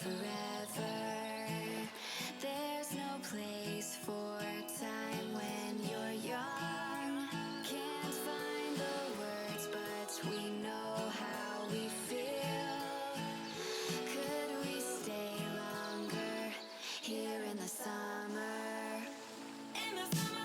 forever. There's no place for time when you're young. Can't find the words, but we know how we feel. Could we stay longer here in the summer? In the summer.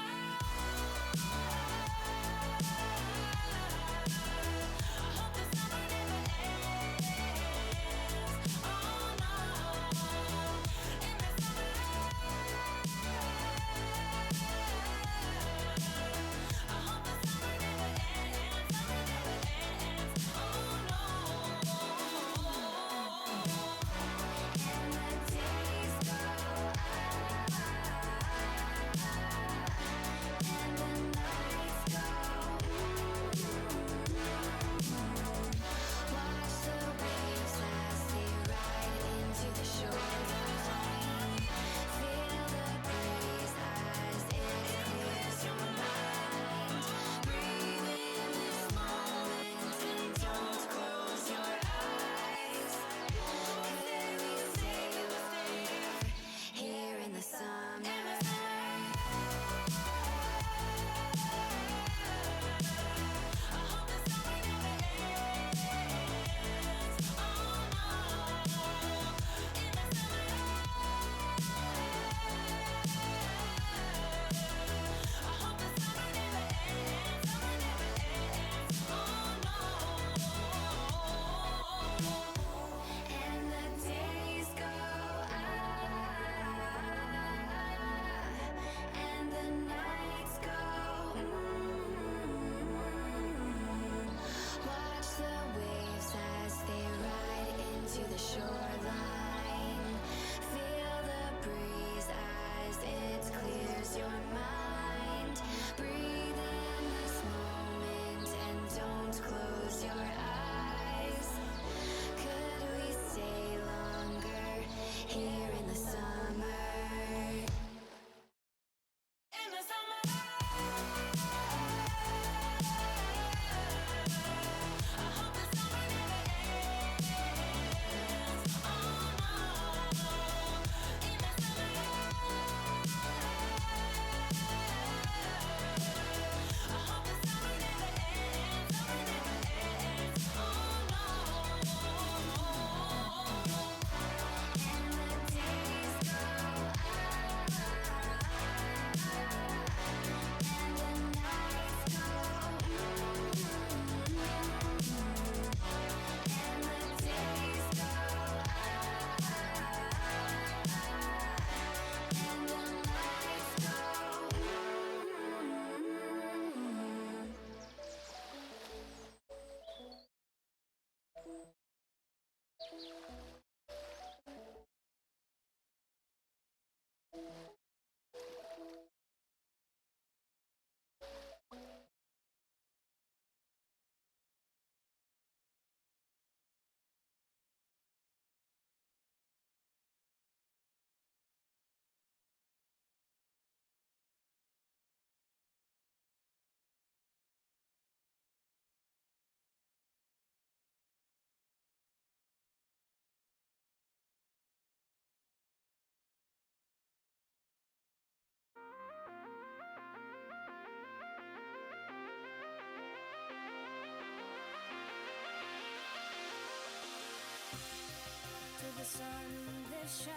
To the sun that shines,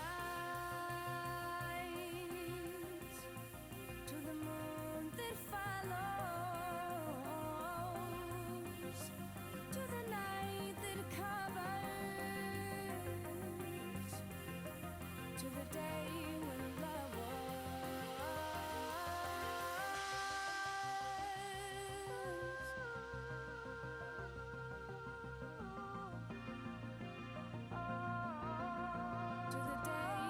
to the moon that follows, to the night that covers, to the day when love was. To the day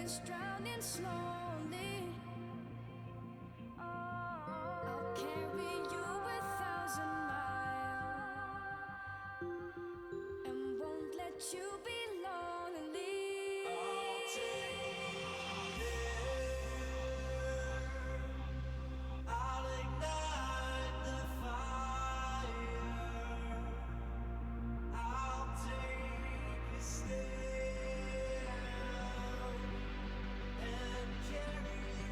is drowning slowly. I'll carry you 1,000 miles and won't let you be lonely. I'll take you. I'll ignite the fire. I'll take a stand and carry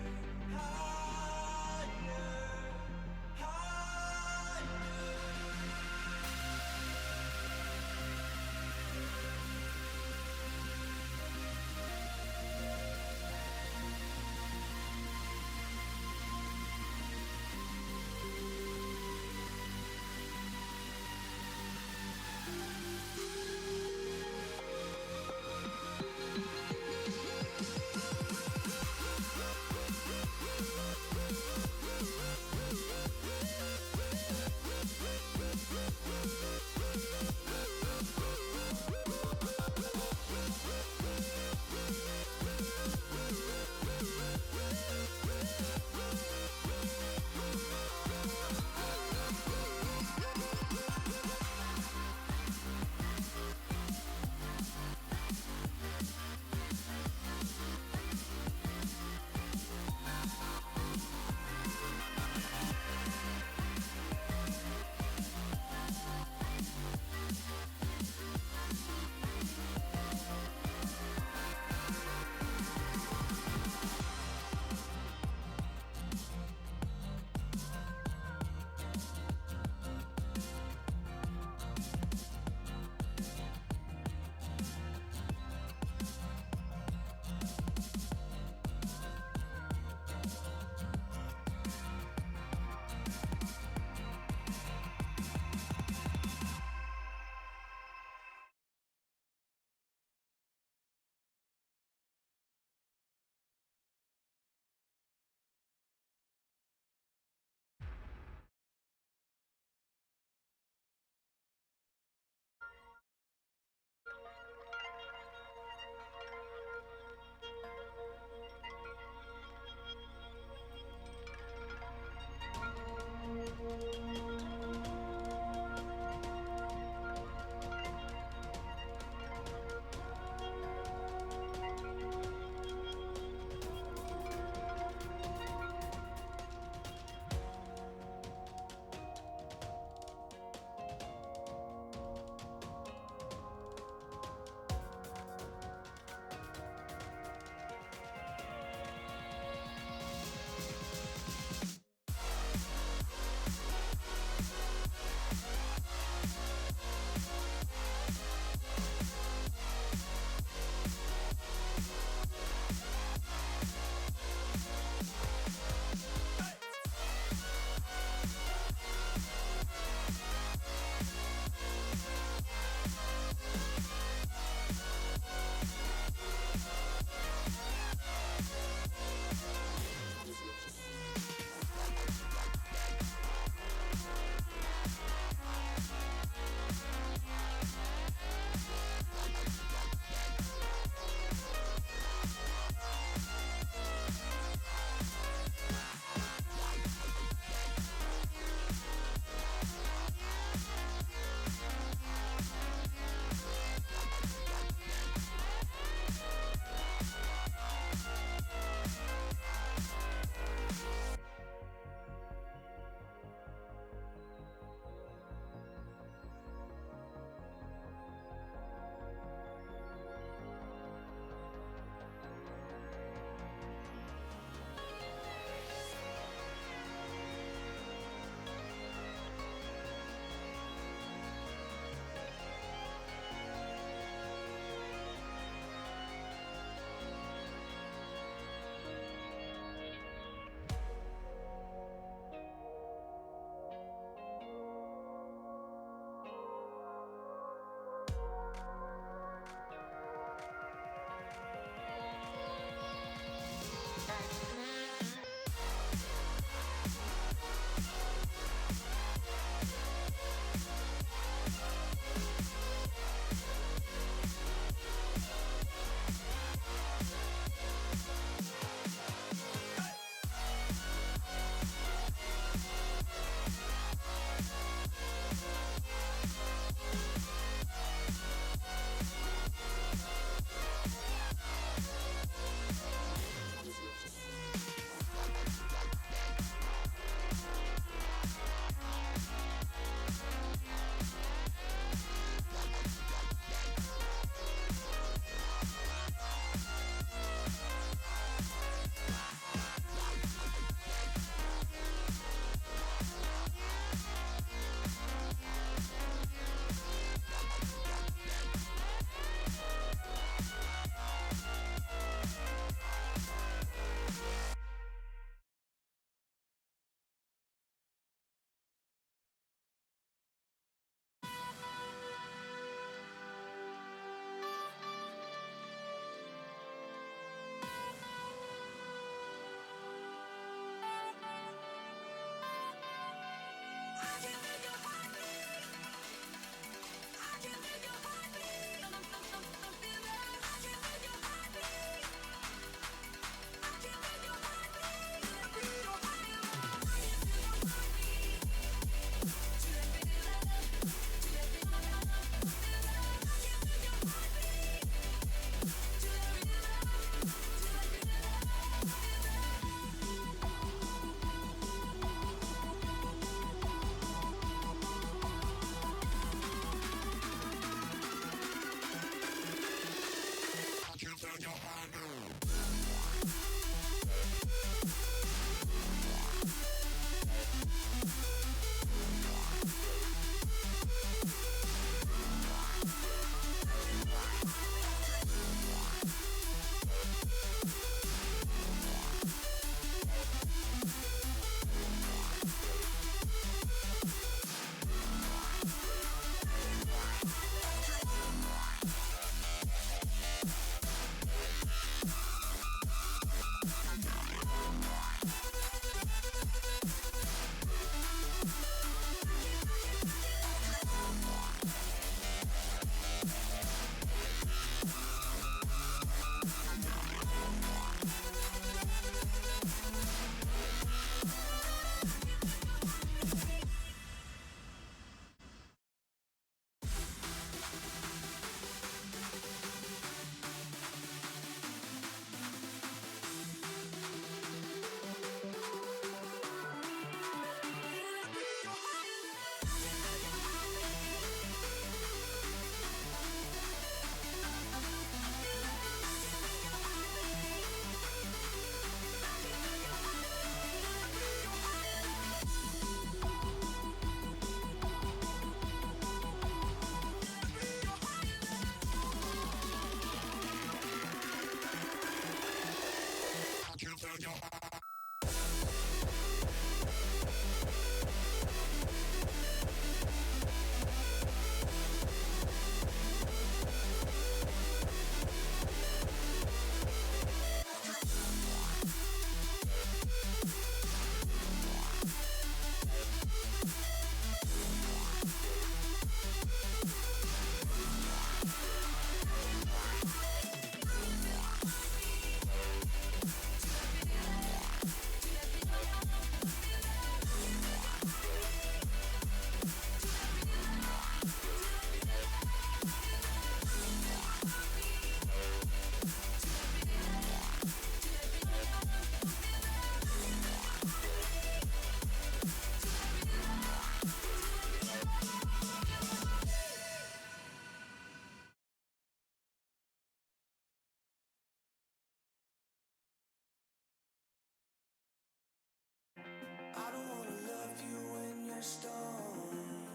I don't wanna love you when you're stoned.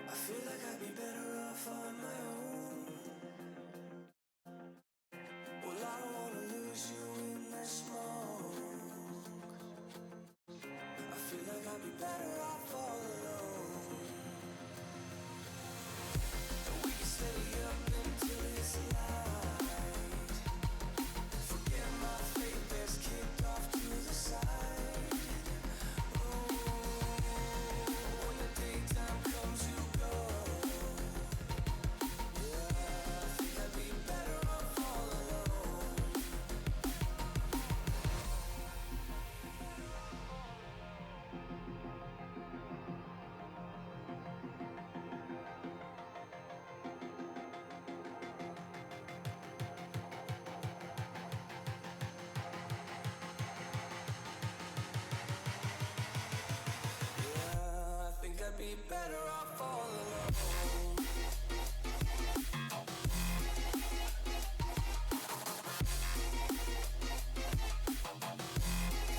I feel like I'd be better off on my own. Well, I don't wanna lose you in the smoke. I feel like I'd be better off all alone. And we can stay up until it's light. Forget my fate, let's kick off to the side. When the daytime comes, you go. Yeah, I think I'd be better off all alone. Yeah, I think I'd be better off all alone.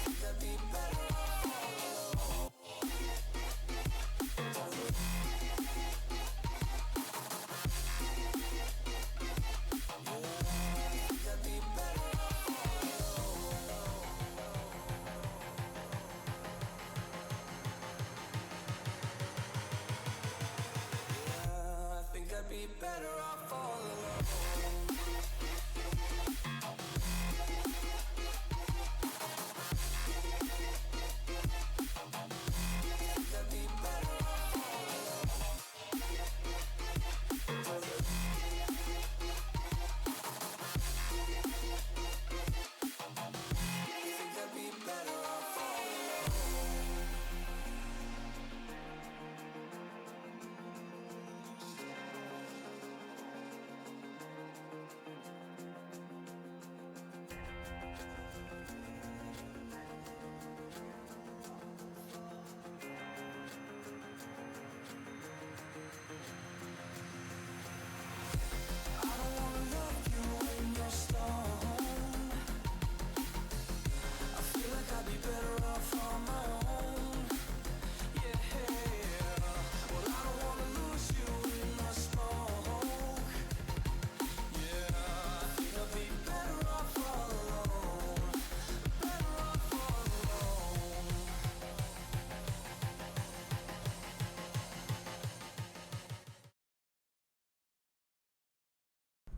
Think I'd be better off all alone. Yeah, think I'd be better off all alone. Yeah, I think I'd be better off all alone. Think I'd be better off all alone. Think I'd be better off all alone.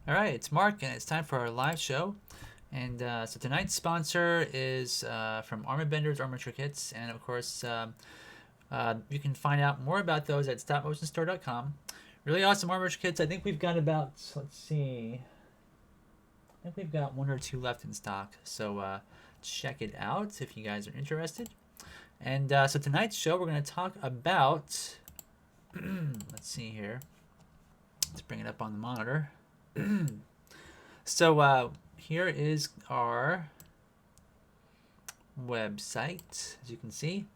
All right, it's Mark, and it's time for our live show. And so tonight's sponsor is from Armor Benders Armature Kits, and of course, you can find out more about those at stopmotionstore.com. Really awesome armature kits. I think we've got about, let's see, I think we've got one or two left in stock. So check it out if you guys are interested. And so tonight's show, we're going to talk about, let's see here. Let's bring it up on the monitor. So here is our website, as you can see.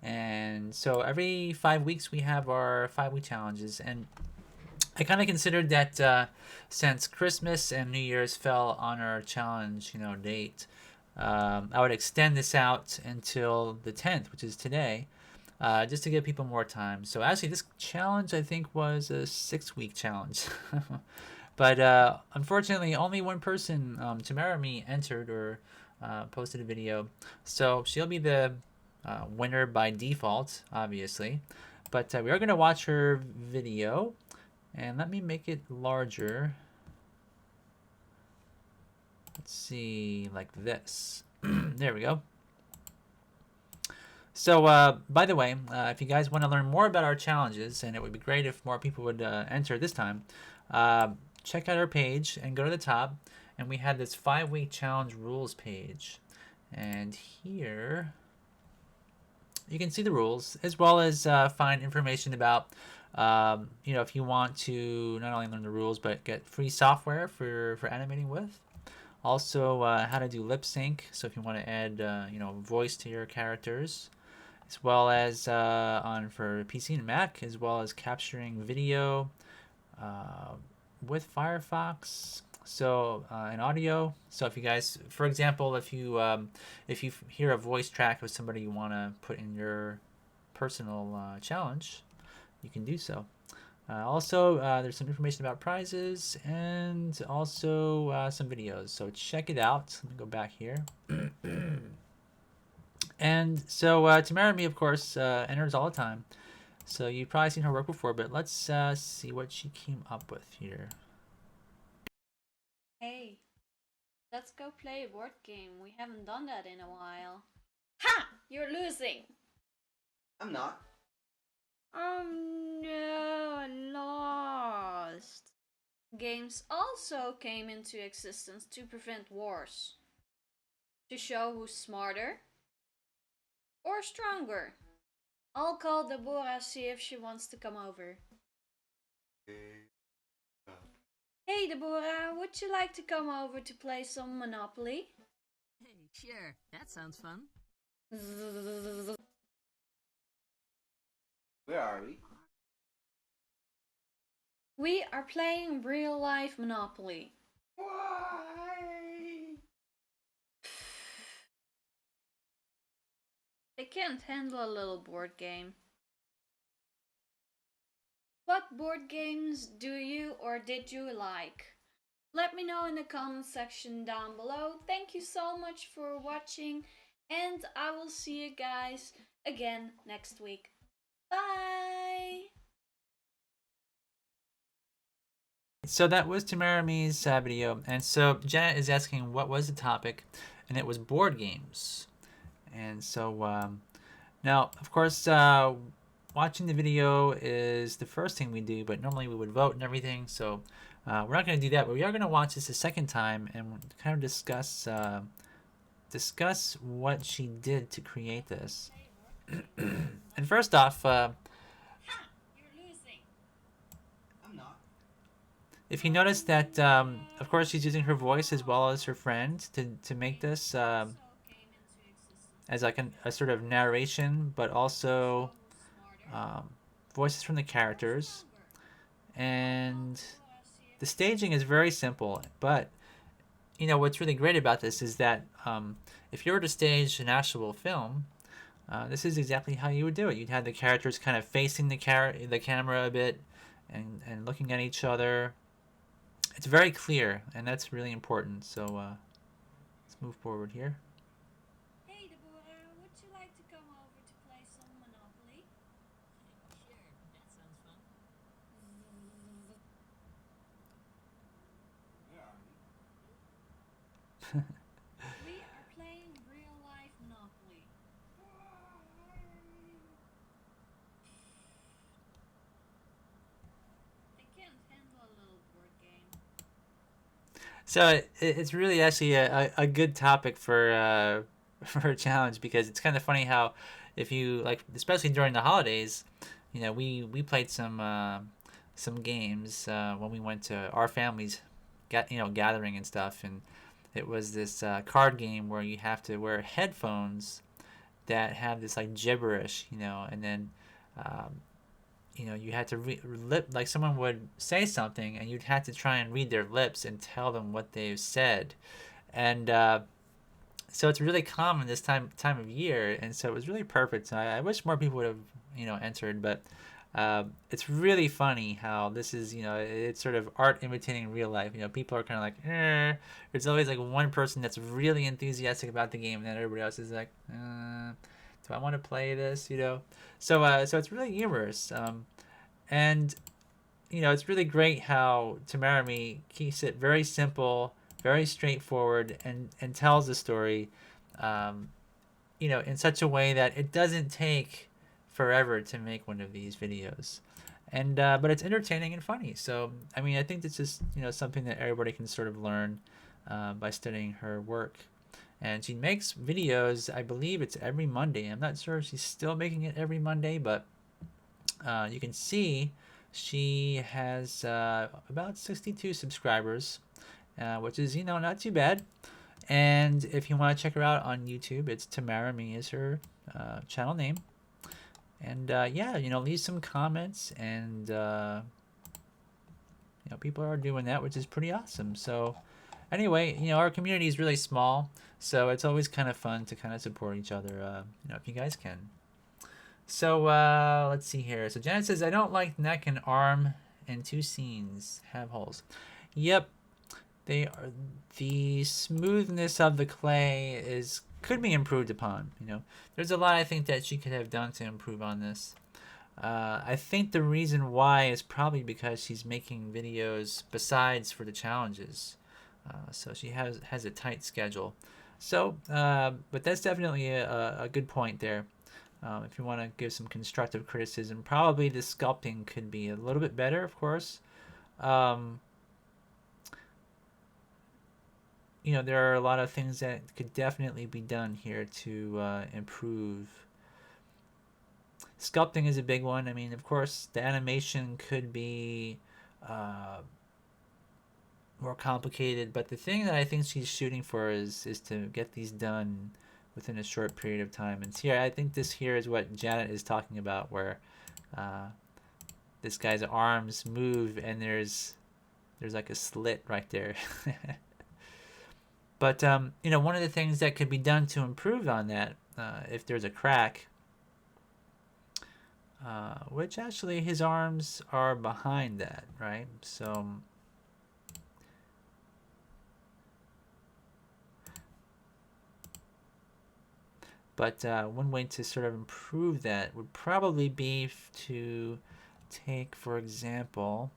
And so every 5 weeks we have our 5-week challenges. And I kind of considered that since Christmas and New Year's fell on our challenge, date, I would extend this out until the 10th, which is today, just to give people more time. So actually, this challenge I think was a 6-week challenge. But unfortunately, only one person, Tamara Me, entered or posted a video. So she'll be the winner by default, obviously. But we are going to watch her video. And let me make it larger. Let's see, like this. There we go. So, by the way, if you guys want to learn more about our challenges, and it would be great if more people would enter this time, check out our page and go to the top. And we have this 5-week challenge rules page. And here, you can see the rules, as well as find information about, if you want to not only learn the rules, but get free software for animating with. Also, how to do lip sync. So if you want to add, voice to your characters, as well as for PC and Mac, as well as capturing video with Firefox. So and audio. So if you guys, for example, if you hear a voice track of somebody you want to put in your personal challenge, you can do so. Also, there's some information about prizes and also some videos. So check it out. Let me go back here. And so Tamara and me, of course, enters all the time. So you've probably seen her work before, but let's see what she came up with here. Hey, let's go play a board game. We haven't done that in a while. Ha! You're losing! I'm not. Oh no, I lost. Games also came into existence to prevent wars. To show who's smarter or stronger. I'll call Deborah, see if she wants to come over. Hey Deborah, would you like to come over to play some Monopoly? Hey, sure. That sounds fun. Where are we? We are playing real life Monopoly. Why? They can't handle a little board game. What board games do you or did you like? Let me know in the comment section down below. Thank you so much for watching, and I will see you guys again next week. Bye! So that was Tamara Me's video. And so Janet is asking what was the topic, and it was board games. And so now, of course, watching the video is the first thing we do, but normally we would vote and everything. So we're not going to do that, but we are going to watch this a second time and kind of discuss what she did to create this. And first off, You're losing. I'm not. if you notice that, of course, she's using her voice as well as her friend to make this as like a sort of narration, but also voices from the characters. And the staging is very simple, but what's really great about this is that if you were to stage an actual film, this is exactly how you would do it. You'd have the characters kind of facing the camera a bit and looking at each other. It's very clear, and that's really important. So let's move forward here. Hey Deborah, would you like to come over to play some Monopoly? Sure. That sounds fun. We are playing real life Monopoly. I can't handle a little board game. So it's really actually a good topic for for a challenge, because it's kind of funny how, if you like, especially during the holidays, we played some games when we went to our families, gathering and stuff, and it was this card game where you have to wear headphones that have this like gibberish, and then um, you had to lip, like someone would say something and you'd have to try and read their lips and tell them what they've said. And so it's really common this time of year, and so it was really perfect. So I wish more people would have entered, but it's really funny how this is, it's sort of art imitating real life. People are kind of like, there's always like one person that's really enthusiastic about the game, and then everybody else is like, do I want to play this? So it's really humorous, and it's really great how Tamarami keeps it very simple, very straightforward, and tells the story, um, in such a way that it doesn't take forever to make one of these videos, and but it's entertaining and funny. So I mean, I think this is something that everybody can sort of learn by studying her work. And she makes videos, I believe it's every Monday. I'm not sure if she's still making it every Monday, but you can see she has about 62 subscribers, which is, not too bad. And if you want to check her out on YouTube, it's Tamara Me is her channel name. And yeah, leave some comments, and people are doing that, which is pretty awesome. So anyway, our community is really small, so it's always kind of fun to kind of support each other, if you guys can. So let's see here. So Janet says, I don't like neck and arm and two scenes have holes. Yep, they are. The smoothness of the clay could be improved upon. There's a lot I think that she could have done to improve on this. I think the reason why is probably because she's making videos besides for the challenges. So she has a tight schedule. So, but that's definitely a good point there. If you want to give some constructive criticism, probably the sculpting could be a little bit better, of course. There are a lot of things that could definitely be done here to improve. Sculpting is a big one. I mean, of course, the animation could be more complicated, but the thing that I think she's shooting for is to get these done within a short period of time. And here, I think this here is what Janet is talking about, where this guy's arms move and there's like a slit right there. But one of the things that could be done to improve on that, if there's a crack, which actually his arms are behind that, right? So but one way to sort of improve that would probably be to take, for example,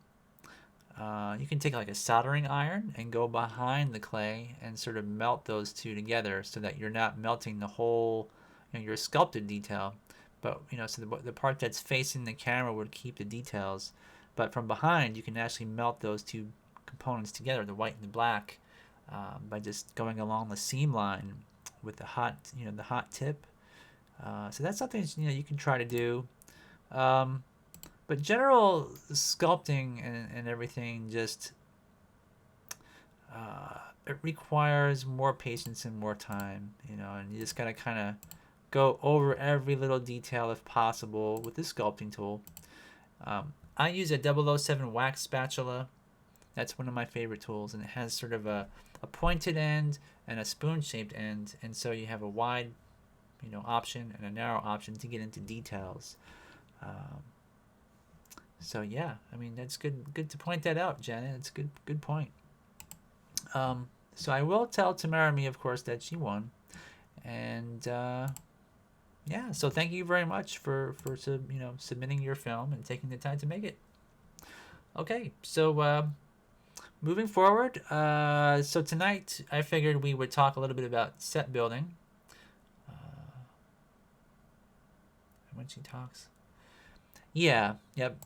you can take like a soldering iron and go behind the clay and sort of melt those two together, so that you're not melting the whole, your sculpted detail, but so the part that's facing the camera would keep the details, but from behind you can actually melt those two components together, the white and the black, by just going along the seam line with the hot tip. So that's something you can try to do. But general sculpting and everything just it requires more patience and more time, and you just gotta kind of go over every little detail if possible with the sculpting tool. I use a 007 wax spatula. That's one of my favorite tools, and it has sort of a pointed end and a spoon-shaped end, and so you have a wide option and a narrow option to get into details. So yeah, I mean, that's good to point that out, Janet. It's a good point. So I will tell Tamara Me, of course, that she won, and yeah. So thank you very much for submitting your film and taking the time to make it. Okay, so moving forward, so tonight I figured we would talk a little bit about set building. When she talks, yeah, yep,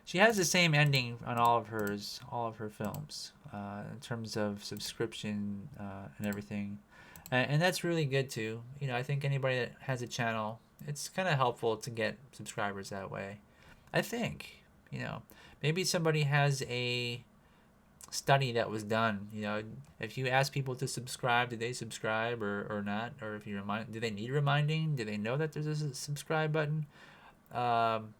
she has the same ending on all of her films, in terms of subscription and everything, and that's really good too. You know, I think anybody that has a channel, it's kind of helpful to get subscribers that way. I think, you know, maybe somebody has a study that was done. You know, if you ask people to subscribe, do they subscribe or not? Or if you remind, do they need reminding? Do they know that there's a subscribe button? Um,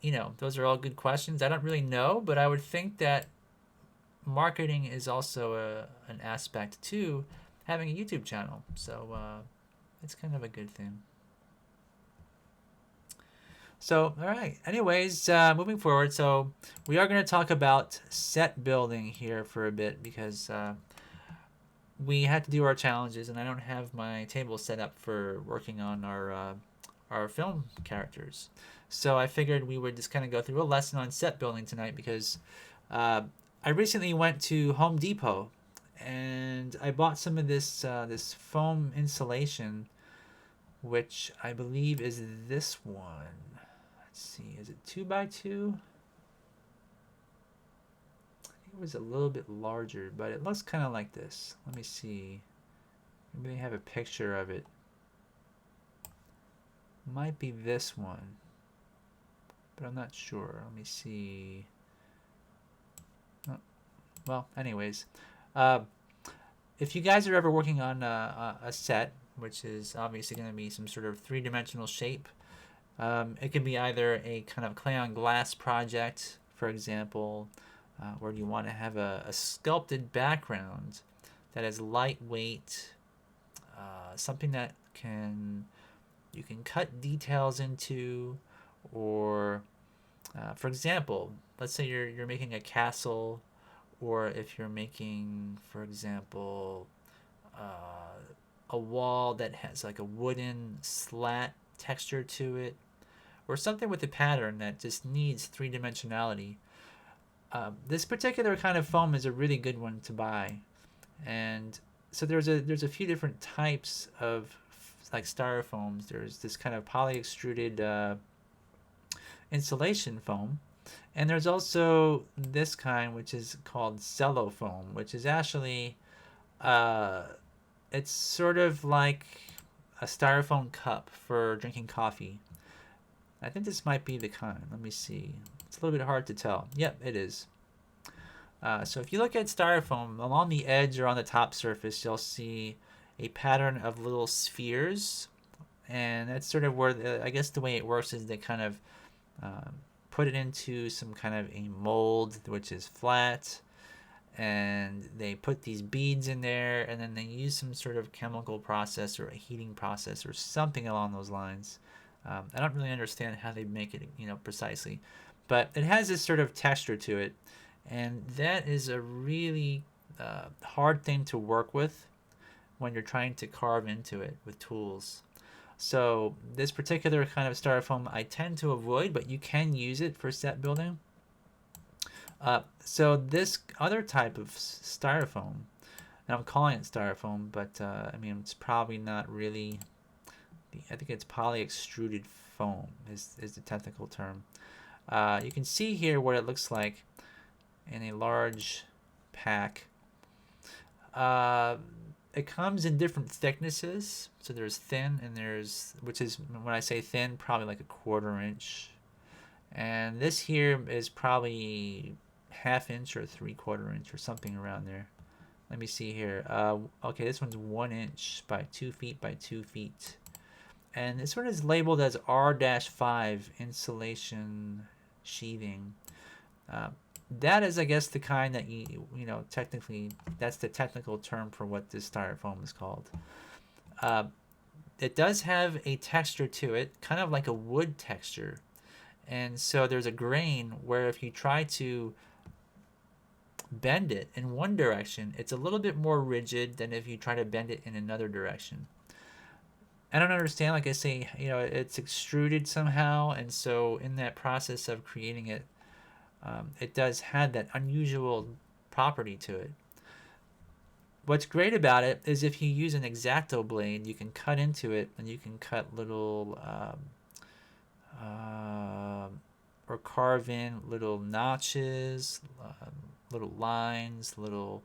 you know, those are all good questions. I don't really know, but I would think that marketing is also an aspect to having a YouTube channel. So it's kind of a good thing. So, all right. Anyways, moving forward, so we are going to talk about set building here for a bit because we had to do our challenges, and I don't have my table set up for working on our film characters. So I figured we would just kind of go through a lesson on set building tonight because I recently went to Home Depot and I bought some of this foam insulation, which I believe is this one. Let's see, is it 2x2? I think it was a little bit larger, but it looks kind of like this. Let me see. Maybe they have a picture of it. Might be this one, but I'm not sure. Let me see. Oh, well, anyways, if you guys are ever working on a set, which is obviously going to be some sort of three-dimensional shape, it can be either a kind of clay on glass project, for example, where you want to have a sculpted background that is lightweight, something that you can cut details into, or for example, let's say you're making a castle, or if you're making, for example, a wall that has like a wooden slat texture to it, or something with a pattern that just needs three-dimensionality. This particular kind of foam is a really good one to buy, and so there's a few different types of like styrofoams. There's this kind of polyextruded insulation foam, and there's also this kind which is called cellofoam, which is actually it's sort of like a styrofoam cup for drinking coffee. I think this might be the kind. Let me see. It's a little bit hard to tell. Yep, it is. So if you look at styrofoam, along the edge or on the top surface, you'll see a pattern of little spheres. And that's sort of where, I guess the way it works is they kind of put it into some kind of a mold, which is flat. And they put these beads in there, and then they use some sort of chemical process or a heating process or something along those lines. I don't really understand how they make it, precisely, but it has this sort of texture to it, and that is a really hard thing to work with when you're trying to carve into it with tools. So this particular kind of styrofoam I tend to avoid, but you can use it for set building. So this other type of styrofoam, and I'm calling it styrofoam, but I mean it's probably not really. I think it's polyextruded foam is the technical term. You can see here what it looks like in a large pack. It comes in different thicknesses. So there's thin and which is, when I say thin, probably like a 1/4 inch. And this here is probably 1/2 inch or 3/4 inch or something around there. Let me see here. Okay, this one's 1 inch by 2 feet by 2 feet. And this one is labeled as R-5 insulation sheathing. That is, I guess, the kind that technically, that's the technical term for what this styrofoam is called. It does have a texture to it, kind of like a wood texture. And so there's a grain where if you try to bend it in one direction, it's a little bit more rigid than if you try to bend it in another direction. I don't understand. Like I say, it's extruded somehow, and so in that process of creating it, it does have that unusual property to it. What's great about it is if you use an X-Acto blade, you can cut into it and you can cut little or carve in little notches, little lines, little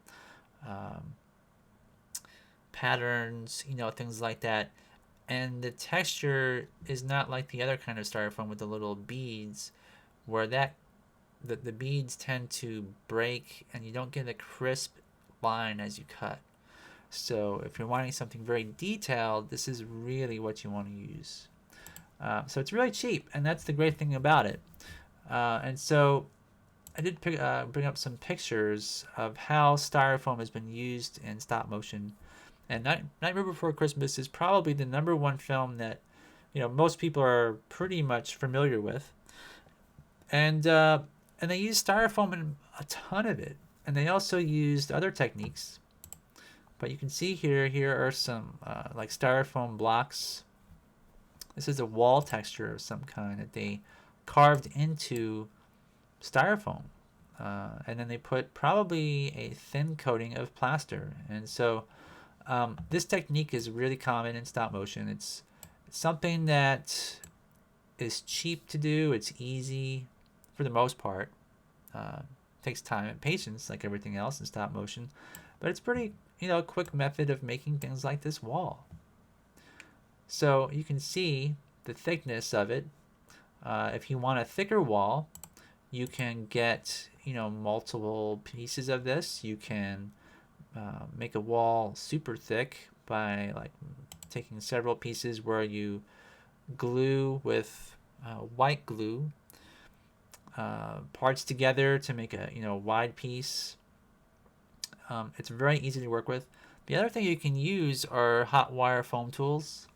patterns, things like that. And the texture is not like the other kind of styrofoam with the little beads, where the beads tend to break and you don't get a crisp line as you cut. So if you're wanting something very detailed, this is really what you want to use. So it's really cheap, and that's the great thing about it. And so I did bring up some pictures of how styrofoam has been used in stop motion. And Nightmare Before Christmas is probably the #1 film that most people are pretty much familiar with. And they used styrofoam in a ton of it. And they also used other techniques. But you can see here are some like styrofoam blocks. This is a wall texture of some kind that they carved into styrofoam. And then they put probably a thin coating of plaster. And so this technique is really common in stop motion. It's something that is cheap to do. It's easy for the most part. Takes time and patience like everything else in stop motion. But it's pretty, quick method of making things like this wall. So you can see the thickness of it. If you want a thicker wall, you can get, multiple pieces of this. You can make a wall super thick by taking several pieces where you glue with white glue parts together to make a wide piece. It's very easy to work with. The other thing you can use are hot wire foam tools.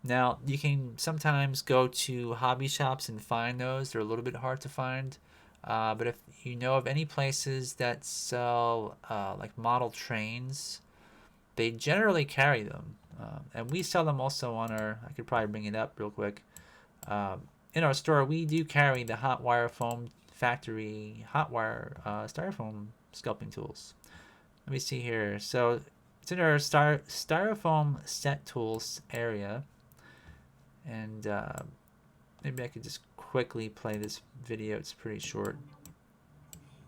Now, you can sometimes go to hobby shops and find those. They're a little bit hard to find. But if you know of any places that sell like model trains, they generally carry them. And we sell them also on I could probably bring it up real quick. In our store, we do carry the hot wire foam factory hot wire styrofoam sculpting tools. Let me see here. So it's in our styrofoam set tools area. And maybe I could just quickly play this video. It's pretty short.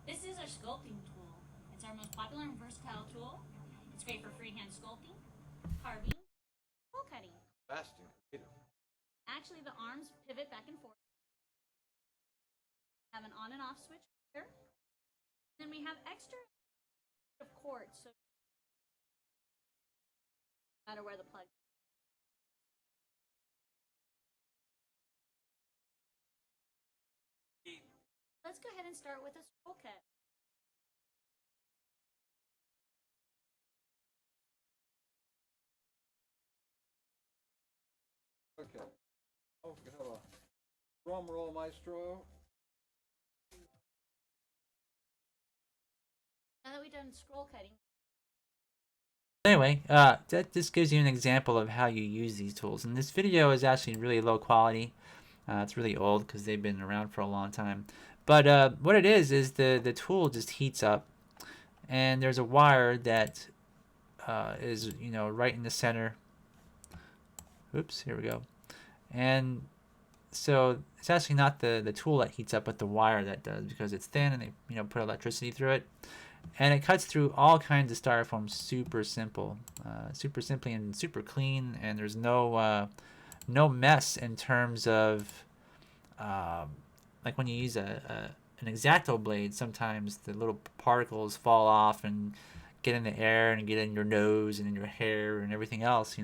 This is our sculpting tool. It's our most popular and versatile tool. It's great for freehand sculpting, carving, hole cutting. Fast and creative. Actually, the arms pivot back and forth. Have an on and off switch here. Then we have extra of cords, so no matter where the plug. Let's go ahead and start with a scroll cut. Okay. Oh, we have a drum roll, maestro. Now that we've done scroll cutting. Anyway, that just gives you an example of how you use these tools. And this video is actually really low quality. It's really old because they've been around for a long time. But what it is the tool just heats up, and there's a wire that is right in the center. Oops, here we go. And so it's actually not the tool that heats up, but the wire that does, because it's thin and they put electricity through it, and it cuts through all kinds of styrofoam super simply and super clean, and there's no mess in terms of like when you use an X-Acto blade, sometimes the little particles fall off and get in the air and get in your nose and in your hair and everything else,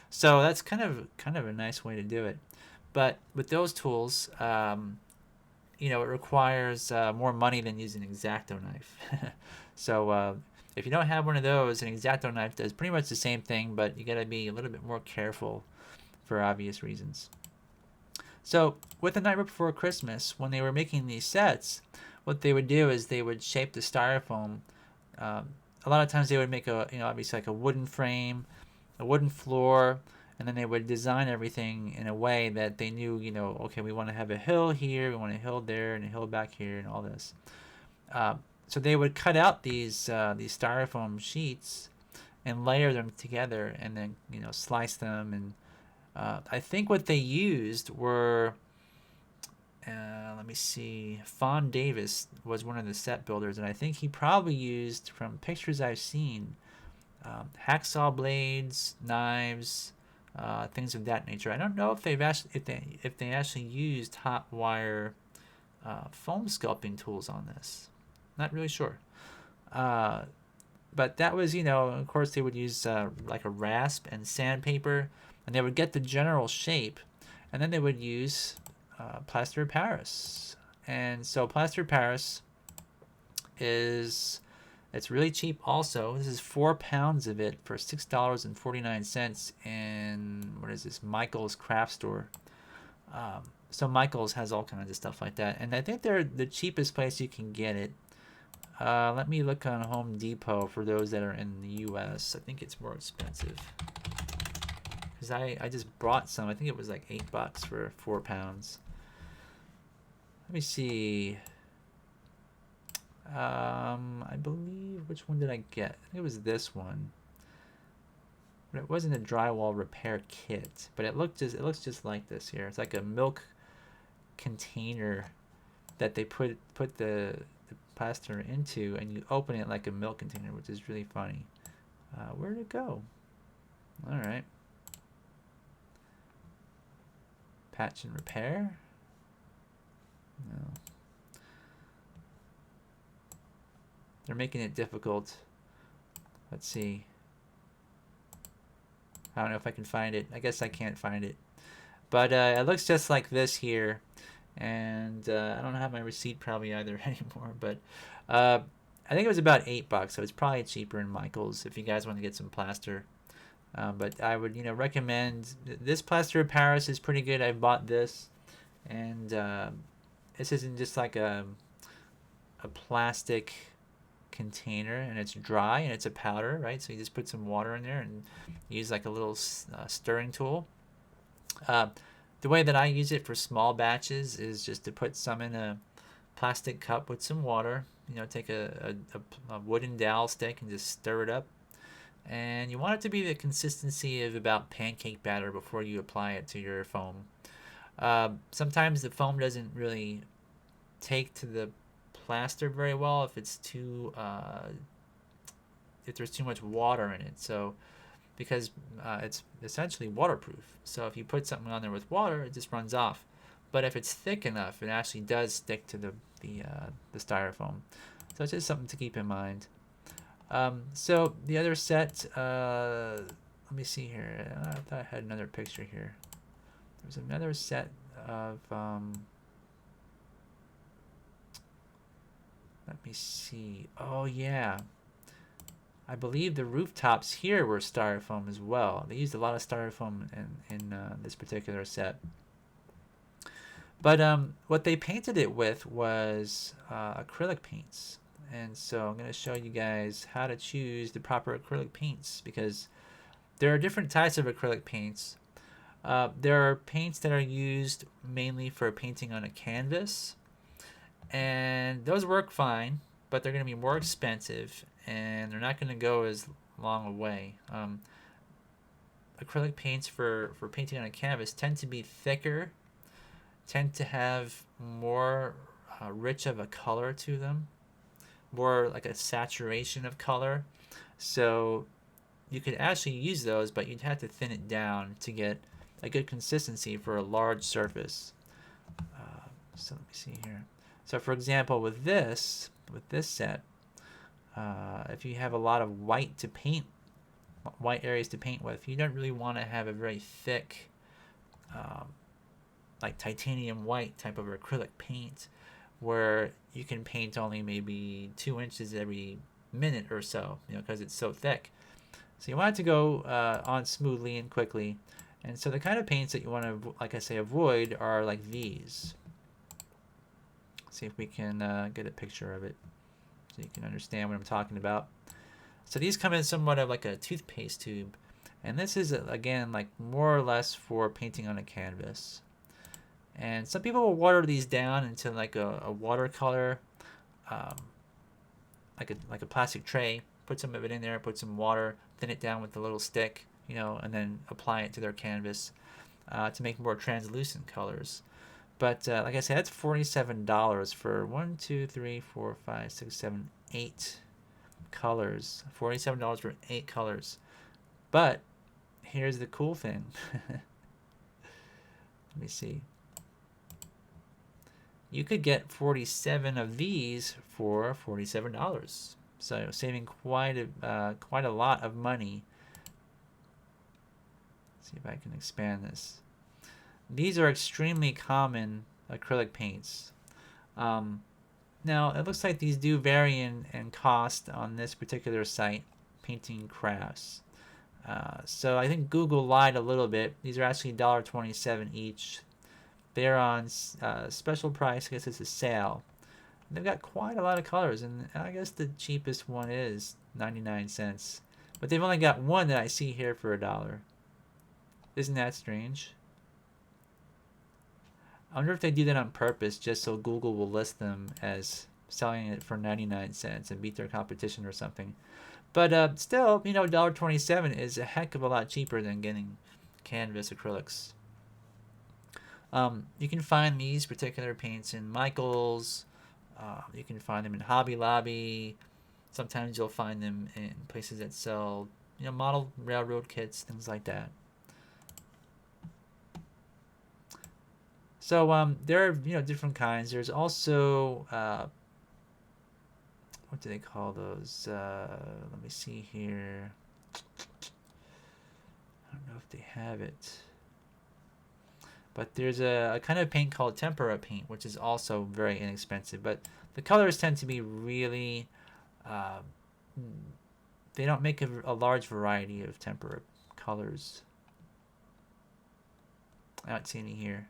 So that's kind of a nice way to do it. But with those tools, it requires more money than using an X-Acto knife. So if you don't have one of those, an X-Acto knife does pretty much the same thing, but you got to be a little bit more careful for obvious reasons. So with The Nightmare Before Christmas, when they were making these sets, what they would do is they would shape the styrofoam. A lot of times they would make obviously like a wooden frame, a wooden floor, and then they would design everything in a way that they knew, okay, we want to have a hill here, we want a hill there, and a hill back here, and all this. So they would cut out these styrofoam sheets and layer them together, and then slice them. And I think what they used were, let me see, Fawn Davis was one of the set builders, and I think he probably used, from pictures I've seen, hacksaw blades, knives, things of that nature. I don't know if they actually used hot wire foam sculpting tools on this. Not really sure. But that was, of course they would use like a rasp and sandpaper, and they would get the general shape, and then they would use plaster of Paris. And so plaster of Paris it's really cheap also. This is 4 pounds of it for $6.49 in, what is this, Michael's craft store. So Michael's has all kinds of stuff like that, and I think they're the cheapest place you can get it. Let me look on Home Depot for those that are in the US. I think it's more expensive, because I just brought some. I think it was like $8 for 4 pounds. Let me see. I believe, which one did I get? I think it was this one, but it wasn't a drywall repair kit. But it looks just like this here. It's like a milk container that they put the plaster into, and you open it like a milk container, which is really funny. Where did it go? All right. Patch and repair. No. They're making it difficult. Let's see. I don't know if I can find it. I guess I can't find it. But it looks just like this here. And I don't have my receipt probably either anymore. But I think it was about $8, so it's probably cheaper in Michael's if you guys want to get some plaster. But I would, recommend this plaster of Paris is pretty good. I bought this, and this isn't just like a plastic container, and it's dry and it's a powder, right? So you just put some water in there and use like a little stirring tool. The way that I use it for small batches is just to put some in a plastic cup with some water. Take a wooden dowel stick and just stir it up. And you want it to be the consistency of about pancake batter before you apply it to your foam. Sometimes the foam doesn't really take to the plaster very well if it's if there's too much water in it. So because it's essentially waterproof, so if you put something on there with water, it just runs off. But if it's thick enough, it actually does stick to the styrofoam. So it's just something to keep in mind. So the other set, let me see here. I thought I had another picture here. There's another set of let me see. Oh yeah, I believe the rooftops here were styrofoam as well. They used a lot of styrofoam in this particular set. But what they painted it with was acrylic paints. And so I'm going to show you guys how to choose the proper acrylic paints, because there are different types of acrylic paints. There are paints that are used mainly for painting on a canvas, and those work fine, but they're going to be more expensive, and they're not going to go as long a way. Acrylic paints for painting on a canvas tend to be thicker, tend to have more rich of a color to them, more like a saturation of color. So you could actually use those, but you'd have to thin it down to get a good consistency for a large surface. So let me see here. So for example, with this set, if you have a lot of white areas to paint with, you don't really want to have a very thick, like titanium white type of acrylic paint, where you can paint only maybe 2 inches every minute or so, because it's so thick. So you want it to go on smoothly and quickly. And so the kind of paints that you want to, like I say, avoid are like these. See if we can get a picture of it so you can understand what I'm talking about. So these come in somewhat of like a toothpaste tube. And this is, again, like more or less for painting on a canvas. And some people will water these down into like a watercolor. like a plastic tray, put some of it in there, put some water, thin it down with a little stick, and then apply it to their canvas to make more translucent colors. But like I said, that's $47 for 1, 2, 3, 4, 5, 6, 7, 8 colors. $47 for 8 colors. But here's the cool thing. Let me see. You could get 47 of these for $47. So saving quite a lot of money. Let's see if I can expand this. These are extremely common acrylic paints. Now, it looks like these do vary in cost on this particular site, Painting Crafts. So I think Google lied a little bit. These are actually $1.27 each. They're on special price. I guess it's a sale. And they've got quite a lot of colors, and I guess the cheapest one is 99 cents. But they've only got one that I see here for $1. Isn't that strange? I wonder if they do that on purpose just so Google will list them as selling it for 99 cents and beat their competition or something. But still, $1.27 is a heck of a lot cheaper than getting canvas acrylics. You can find these particular paints in Michael's. You can find them in Hobby Lobby. Sometimes you'll find them in places that sell, model railroad kits, things like that. So there are different kinds. There's also what do they call those? Let me see here. I don't know if they have it. But there's a kind of paint called tempera paint, which is also very inexpensive. But the colors tend to be really, they don't make a large variety of tempera colors. I don't see any here.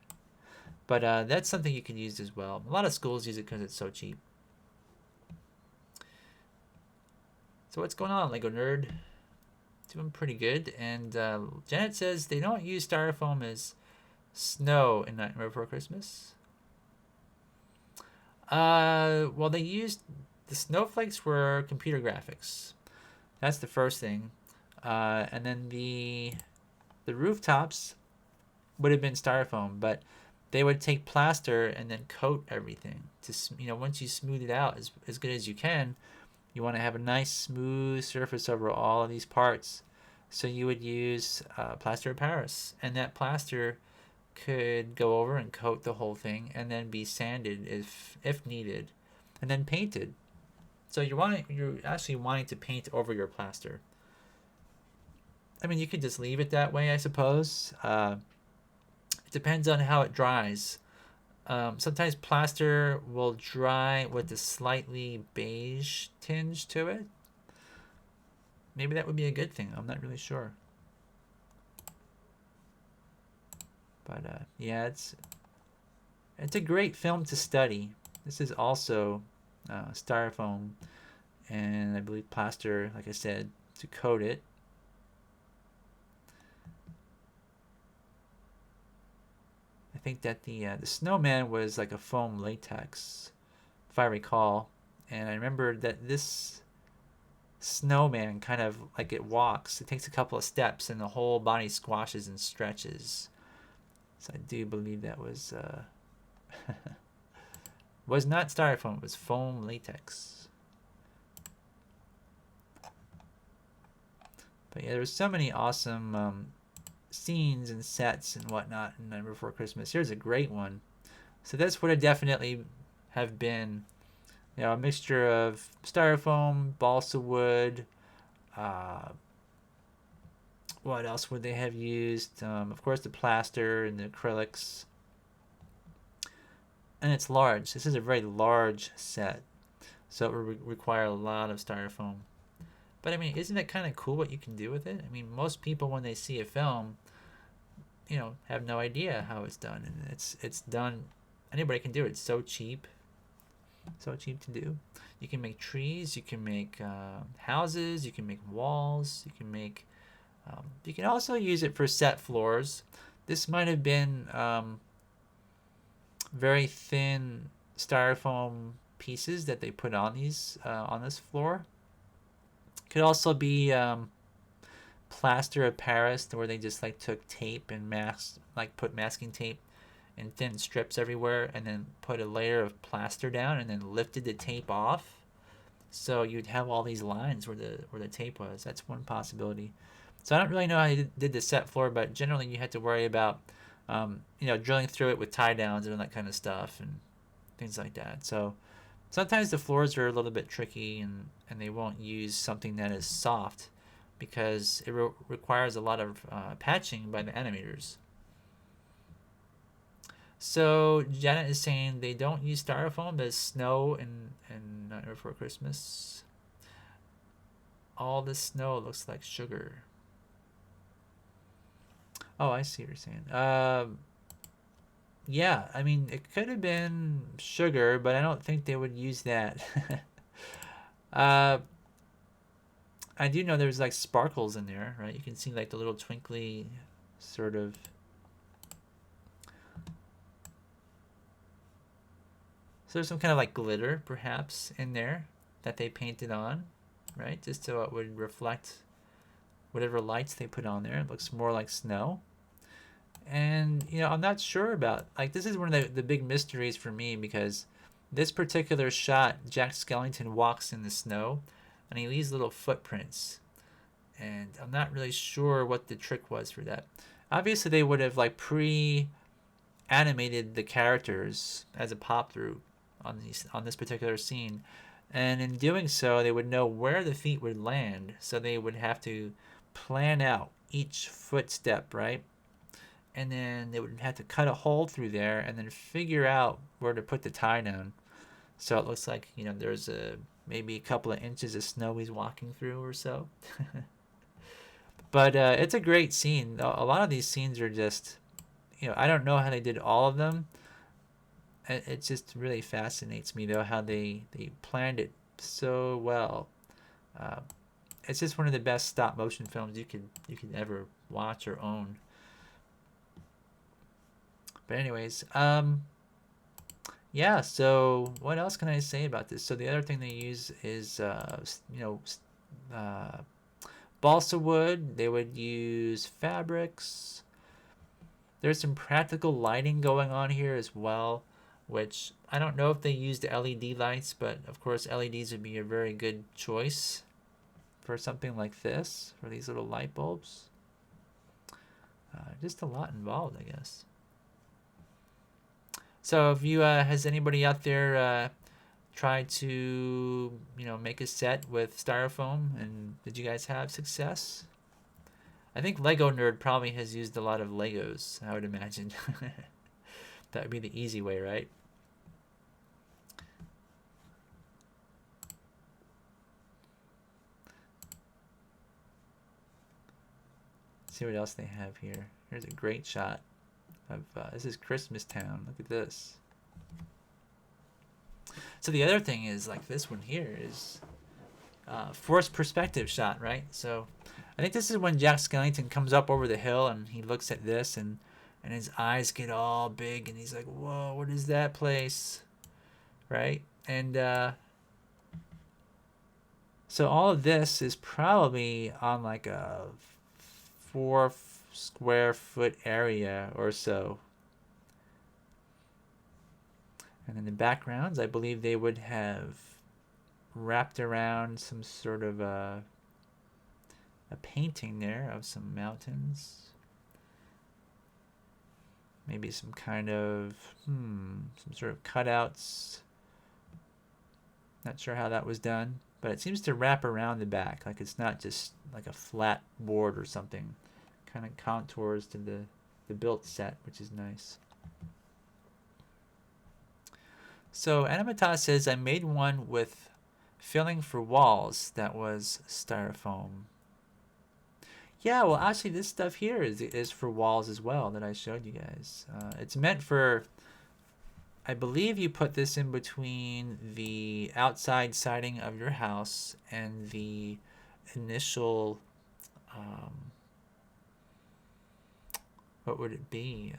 But that's something you can use as well. A lot of schools use it because it's so cheap. So what's going on, Lego Nerd? Doing pretty good. And Janet says they don't use styrofoam as snow in Nightmare Before Christmas. Well, they used the snowflakes were computer graphics. That's the first thing. And then the rooftops would have been styrofoam, but they would take plaster and then coat everything to once you smooth it out as good as you can. You want to have a nice smooth surface over all of these parts, so you would use plaster of Paris, and that plaster could go over and coat the whole thing and then be sanded if needed, and then painted. So you're actually wanting to paint over your plaster. I mean, you could just leave it that way, I suppose. It depends on how it dries. Sometimes plaster will dry with a slightly beige tinge to it. Maybe that would be a good thing. I'm not really sure. But yeah, it's a great film to study. This is also styrofoam and I believe plaster, like I said, to coat it. I think that the snowman was like a foam latex, if I recall. And I remember that this snowman kind of like it walks. It takes a couple of steps and the whole body squashes and stretches. So I do believe that was was not styrofoam. It was foam latex. But yeah, there was so many awesome scenes and sets and whatnot in Nightmare Before Christmas. Here's a great one. So this would have definitely have been, a mixture of styrofoam, balsa wood. What else would they have used? Of course, the plaster and the acrylics. And it's large. This is a very large set, so it would require a lot of styrofoam. But I mean, isn't it kind of cool what you can do with it? I mean, most people when they see a film, have no idea how it's done, and it's done. Anybody can do it. It's so cheap to do. You can make trees. You can make houses. You can make walls. You can make. You can also use it for set floors. This might have been very thin styrofoam pieces that they put on these on this floor. Could also be plaster of Paris, where they just like took tape and put masking tape in thin strips everywhere, and then put a layer of plaster down, and then lifted the tape off. So you'd have all these lines where the tape was. That's one possibility. So I don't really know how you did the set floor, but generally you had to worry about drilling through it with tie downs and that kind of stuff and things like that. So sometimes the floors are a little bit tricky, and they won't use something that is soft because it requires a lot of patching by the animators. So Janet is saying they don't use styrofoam, but snow and Nightmare Before Christmas. All the snow looks like sugar. Oh, I see what you're saying. Yeah, I mean, it could have been sugar, but I don't think they would use that. I do know there's like sparkles in there, right? You can see like the little twinkly sort of. So there's some kind of like glitter, perhaps, in there that they painted on, right? Just so it would reflect whatever lights they put on there. It looks more like snow. And, I'm not sure about, like, this is one of the big mysteries for me, because this particular shot, Jack Skellington walks in the snow, and he leaves little footprints. And I'm not really sure what the trick was for that. Obviously, they would have, like, pre-animated the characters as a pop-through on this particular scene. And in doing so, they would know where the feet would land, so they would have to plan out each footstep, right? And then they would have to cut a hole through there and then figure out where to put the tie down. So it looks like, there's maybe a couple of inches of snow he's walking through or so. But it's a great scene. A lot of these scenes are just, I don't know how they did all of them. It just really fascinates me, though, how they planned it so well. It's just one of the best stop motion films you could ever watch or own. But anyways, yeah, so what else can I say about this? So the other thing they use is, balsa wood. They would use fabrics. There's some practical lighting going on here as well, which I don't know if they used LED lights, but of course LEDs would be a very good choice for something like this, for these little light bulbs. Just a lot involved, I guess. So if you has anybody out there tried to make a set with styrofoam, and did you guys have success? I think Lego Nerd probably has used a lot of Legos, I would imagine. That would be the easy way, right? Let's see what else they have here. Here's a great shot of this is Christmas Town. Look at this. So the other thing is, like, this one here is forced perspective shot, right? So I think this is when Jack Skellington comes up over the hill and he looks at this, and his eyes get all big and he's like, whoa, what is that place, right? And so all of this is probably on like a 4 square foot area or so. And in the backgrounds, I believe they would have wrapped around some sort of a painting there of some mountains. Maybe some kind of, some sort of cutouts. Not sure how that was done, but it seems to wrap around the back. Like it's not just like a flat board or something. Kind of contours to the built set, which is nice. So Animata says, I made one with filling for walls that was styrofoam. Yeah, well, actually, this stuff here is for walls as well that I showed you guys. It's meant for, I believe you put this in between the outside siding of your house and the initial, what would it be?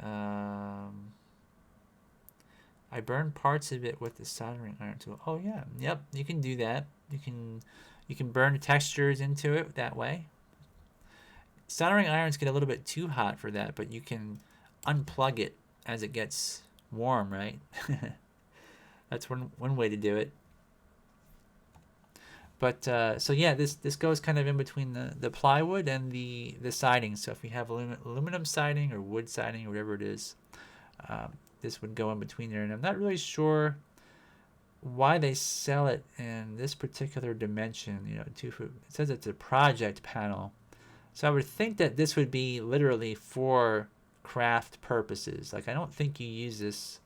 I burned parts of it with the soldering iron tool. Oh yeah, yep, you can do that. You can burn textures into it that way. Soldering irons get a little bit too hot for that, but you can unplug it as it gets warm, right? That's one way to do it. But so yeah, this goes kind of in between the plywood and the siding. So if you have aluminum siding or wood siding or whatever it is, this would go in between there. And I'm not really sure why they sell it in this particular dimension. You know, it says it's a project panel. So I would think that this would be literally for craft purposes. Like, I don't think you use this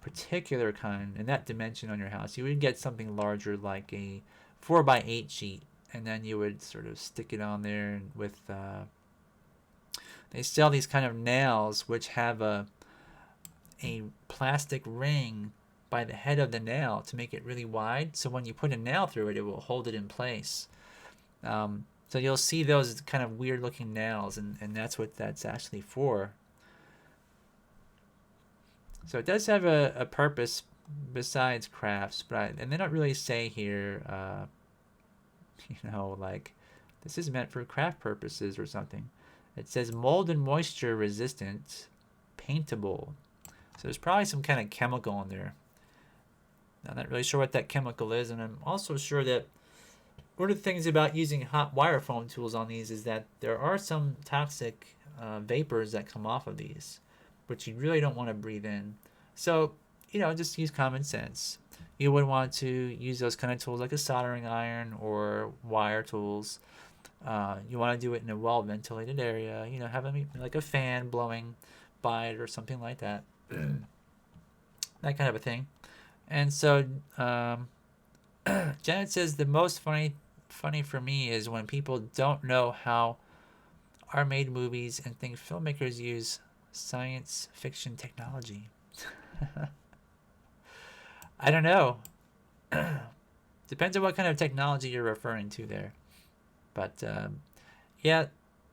particular kind in that dimension on your house. You would get something larger like a 4x8 sheet, and then you would sort of stick it on there with they sell these kind of nails which have a plastic ring by the head of the nail to make it really wide, so when you put a nail through it, it will hold it in place. So you'll see those kind of weird looking nails, and that's what that's actually for. So it does have a purpose besides crafts, but and they don't really say here, you know, like this is meant for craft purposes or something. It says mold and moisture resistant, paintable. So there's probably some kind of chemical in there. I'm not really sure what that chemical is, and I'm also sure that one of the things about using hot wire foam tools on these is that there are some toxic vapors that come off of these, which you really don't want to breathe in. So, you know, just use common sense. You would want to use those kind of tools like a soldering iron or wire tools. You want to do it in a well-ventilated area. You know, have like a fan blowing by it or something like that. That kind of a thing. And so Janet says the most funny for me is when people don't know how are made movies and think filmmakers use science fiction technology. I don't know. Depends on what kind of technology you're referring to there. But yeah,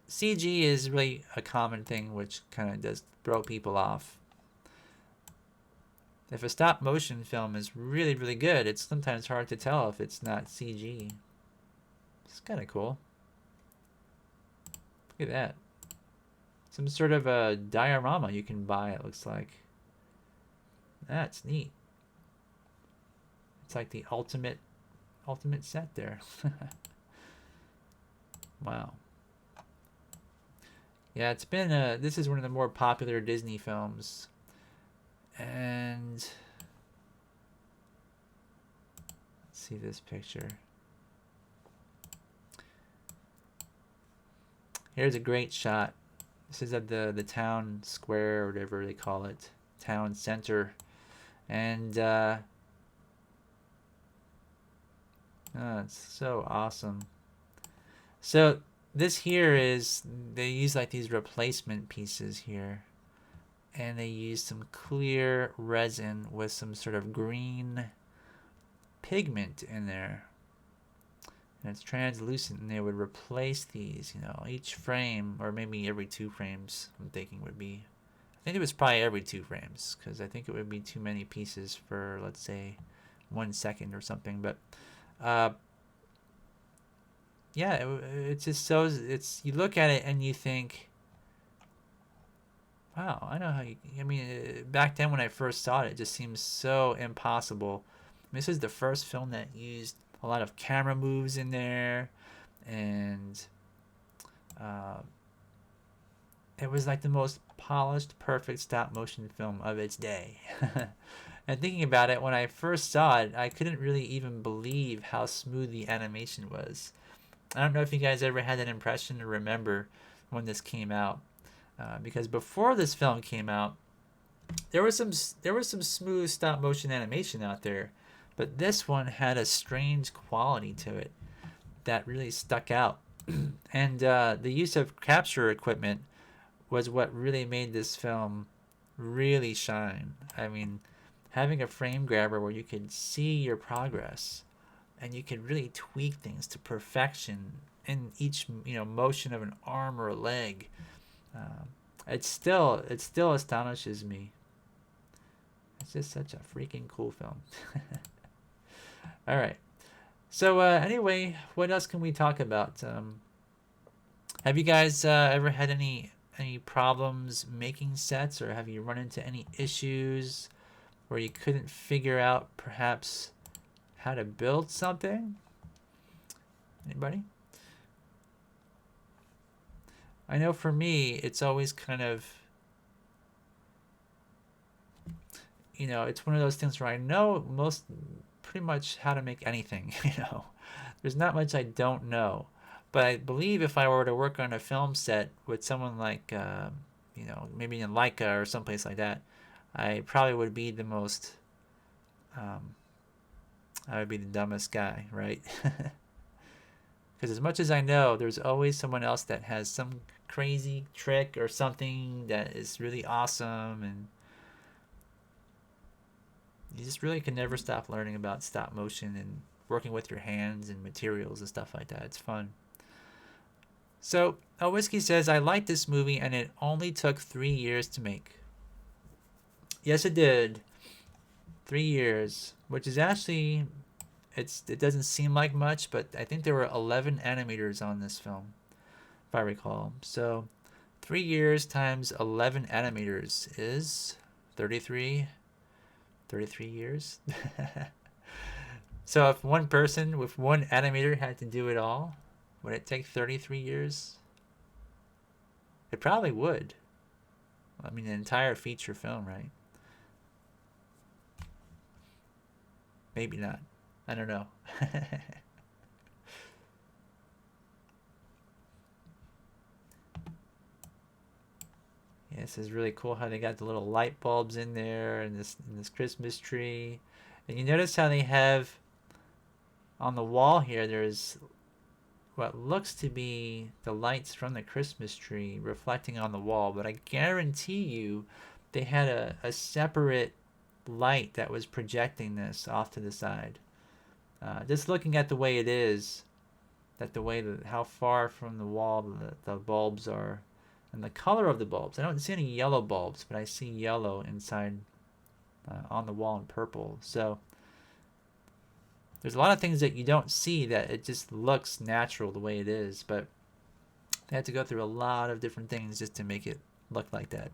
CG is really a common thing which kind of does throw people off. If a stop motion film is really, really good, it's sometimes hard to tell if it's not CG. It's kind of cool. Look at that. Some sort of a diorama you can buy, it looks like. That's neat. It's like the ultimate set there. Wow. Yeah, it's been this is one of the more popular Disney films. And let's see this picture. Here's a great shot. This is at the town square or whatever they call it, town center, and it's so awesome. So this here is, they use like these replacement pieces here, and they use some clear resin with some sort of green pigment in there, and it's translucent, and they would replace these, you know, each frame, or maybe every 2 frames. I'm thinking would be, I think it was probably every 2 frames, because I think it would be too many pieces for, let's say, 1 second or something. But yeah, it's just so, it's, you look at it and you think, wow, I know how you, I mean, back then when I first saw it, it just seems so impossible. I mean, this is the first film that used a lot of camera moves in there, and it was like the most polished, perfect stop motion film of its day. And thinking about it, when I first saw it, I couldn't really even believe how smooth the animation was. I don't know if you guys ever had that impression or remember when this came out, because before this film came out, there was some smooth stop motion animation out there, but this one had a strange quality to it that really stuck out. And the use of capture equipment was what really made this film really shine. I mean, having a frame grabber where you could see your progress and you could really tweak things to perfection in each, you know, motion of an arm or a leg. It still astonishes me. It's just such a freaking cool film. All right. So anyway, what else can we talk about? Have you guys ever had any problems making sets, or have you run into any issues where you couldn't figure out perhaps how to build something? Anybody? I know for me, it's always kind of, you know, it's one of those things where I know pretty much how to make anything, you know. There's not much I don't know. But I believe if I were to work on a film set with someone like, you know, maybe in Leica or someplace like that, I probably would be the most, I would be the dumbest guy, right? Because as much as I know, there's always someone else that has some crazy trick or something that is really awesome, and you just really can never stop learning about stop motion and working with your hands and materials and stuff like that. It's fun. So, Whiskey says, I like this movie and it only took 3 years to make. Yes, it did. 3 years, which is actually, it doesn't seem like much, but I think there were 11 animators on this film, if I recall. So 3 years times 11 animators is 33 years. So if one person with one animator had to do it all, would it take 33 years? It probably would. I mean, an entire feature film, right? Maybe not. I don't know. Yeah, this is really cool how they got the little light bulbs in there and this Christmas tree. And you notice how they have on the wall here, there's what looks to be the lights from the Christmas tree reflecting on the wall, but I guarantee you they had a separate light that was projecting this off to the side. Just looking at the way it is, how far from the wall the bulbs are, and the color of the bulbs. I don't see any yellow bulbs, but I see yellow inside on the wall and purple. So there's a lot of things that you don't see that it just looks natural the way it is, but they had to go through a lot of different things just to make it look like that.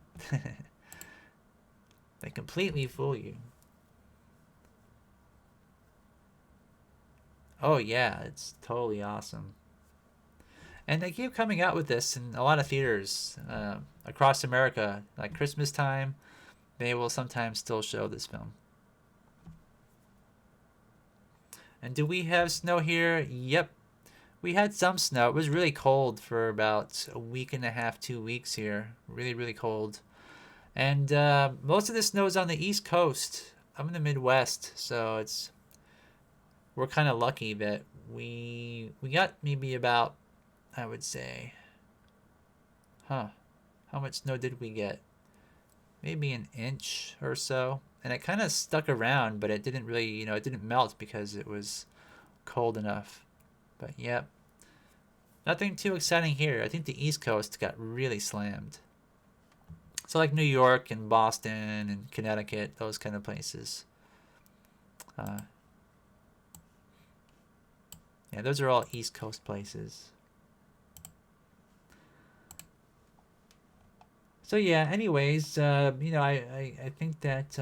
They completely fool you. Oh yeah, it's totally awesome. And they keep coming out with this in a lot of theaters across America. Like Christmas time, they will sometimes still show this film. And do we have snow here? Yep. We had some snow. It was really cold for about a week and a half, 2 weeks here. Really, really cold. And most of the snow is on the East Coast. I'm in the Midwest, so we're kind of lucky that we got maybe about, I would say, how much snow did we get? Maybe an inch or so. And it kind of stuck around, but it didn't really, it didn't melt because it was cold enough. But yep, nothing too exciting here. I think the East Coast got really slammed. So like New York and Boston and Connecticut, those kind of places. Yeah, those are all East Coast places. So yeah, anyways, I think that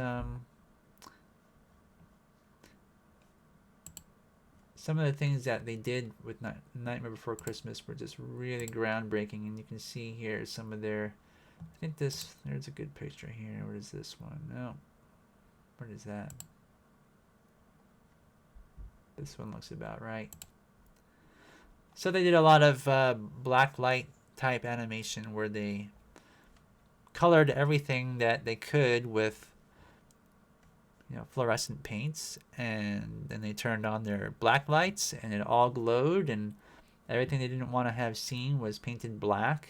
some of the things that they did with Nightmare Before Christmas were just really groundbreaking, and you can see here some of their, I think there's a good picture here. What is this one? No. What is that? This one looks about right. So they did a lot of black light type animation where they colored everything that they could with fluorescent paints, and then they turned on their black lights and it all glowed, and everything they didn't want to have seen was painted black.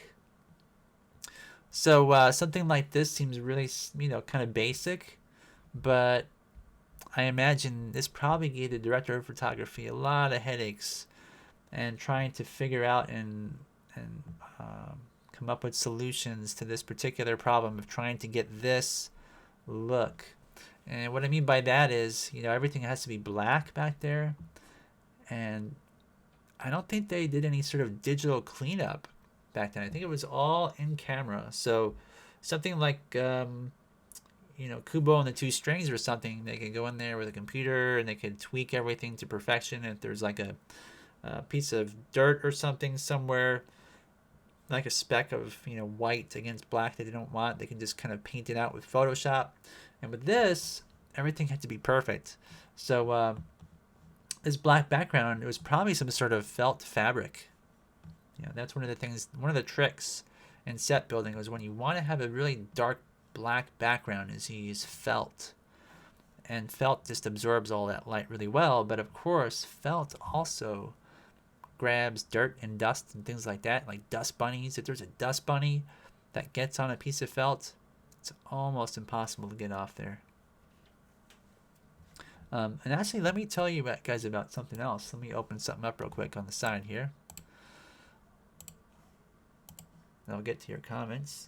So something like this seems really kind of basic, but I imagine this probably gave the director of photography a lot of headaches and trying to figure out and come up with solutions to this particular problem of trying to get this look. And what I mean by that is, you know, everything has to be black back there. And I don't think they did any sort of digital cleanup back then. I think it was all in camera. So something like, you know, Kubo and the Two Strings or something, they could go in there with a computer and they could tweak everything to perfection. If there's like a piece of dirt or something somewhere, like a speck of, you know, white against black that they don't want, they can just kind of paint it out with Photoshop. And with this, everything had to be perfect. So this black background, it was probably some sort of felt fabric. You know, that's one of the things, one of the tricks in set building was when you want to have a really dark black background is you use felt. And felt just absorbs all that light really well. But of course, felt also grabs dirt and dust and things like that, like dust bunnies. If there's a dust bunny that gets on a piece of felt, it's almost impossible to get off there. And actually, let me tell you guys about something else. Let me open something up real quick on the side here. And I'll get to your comments.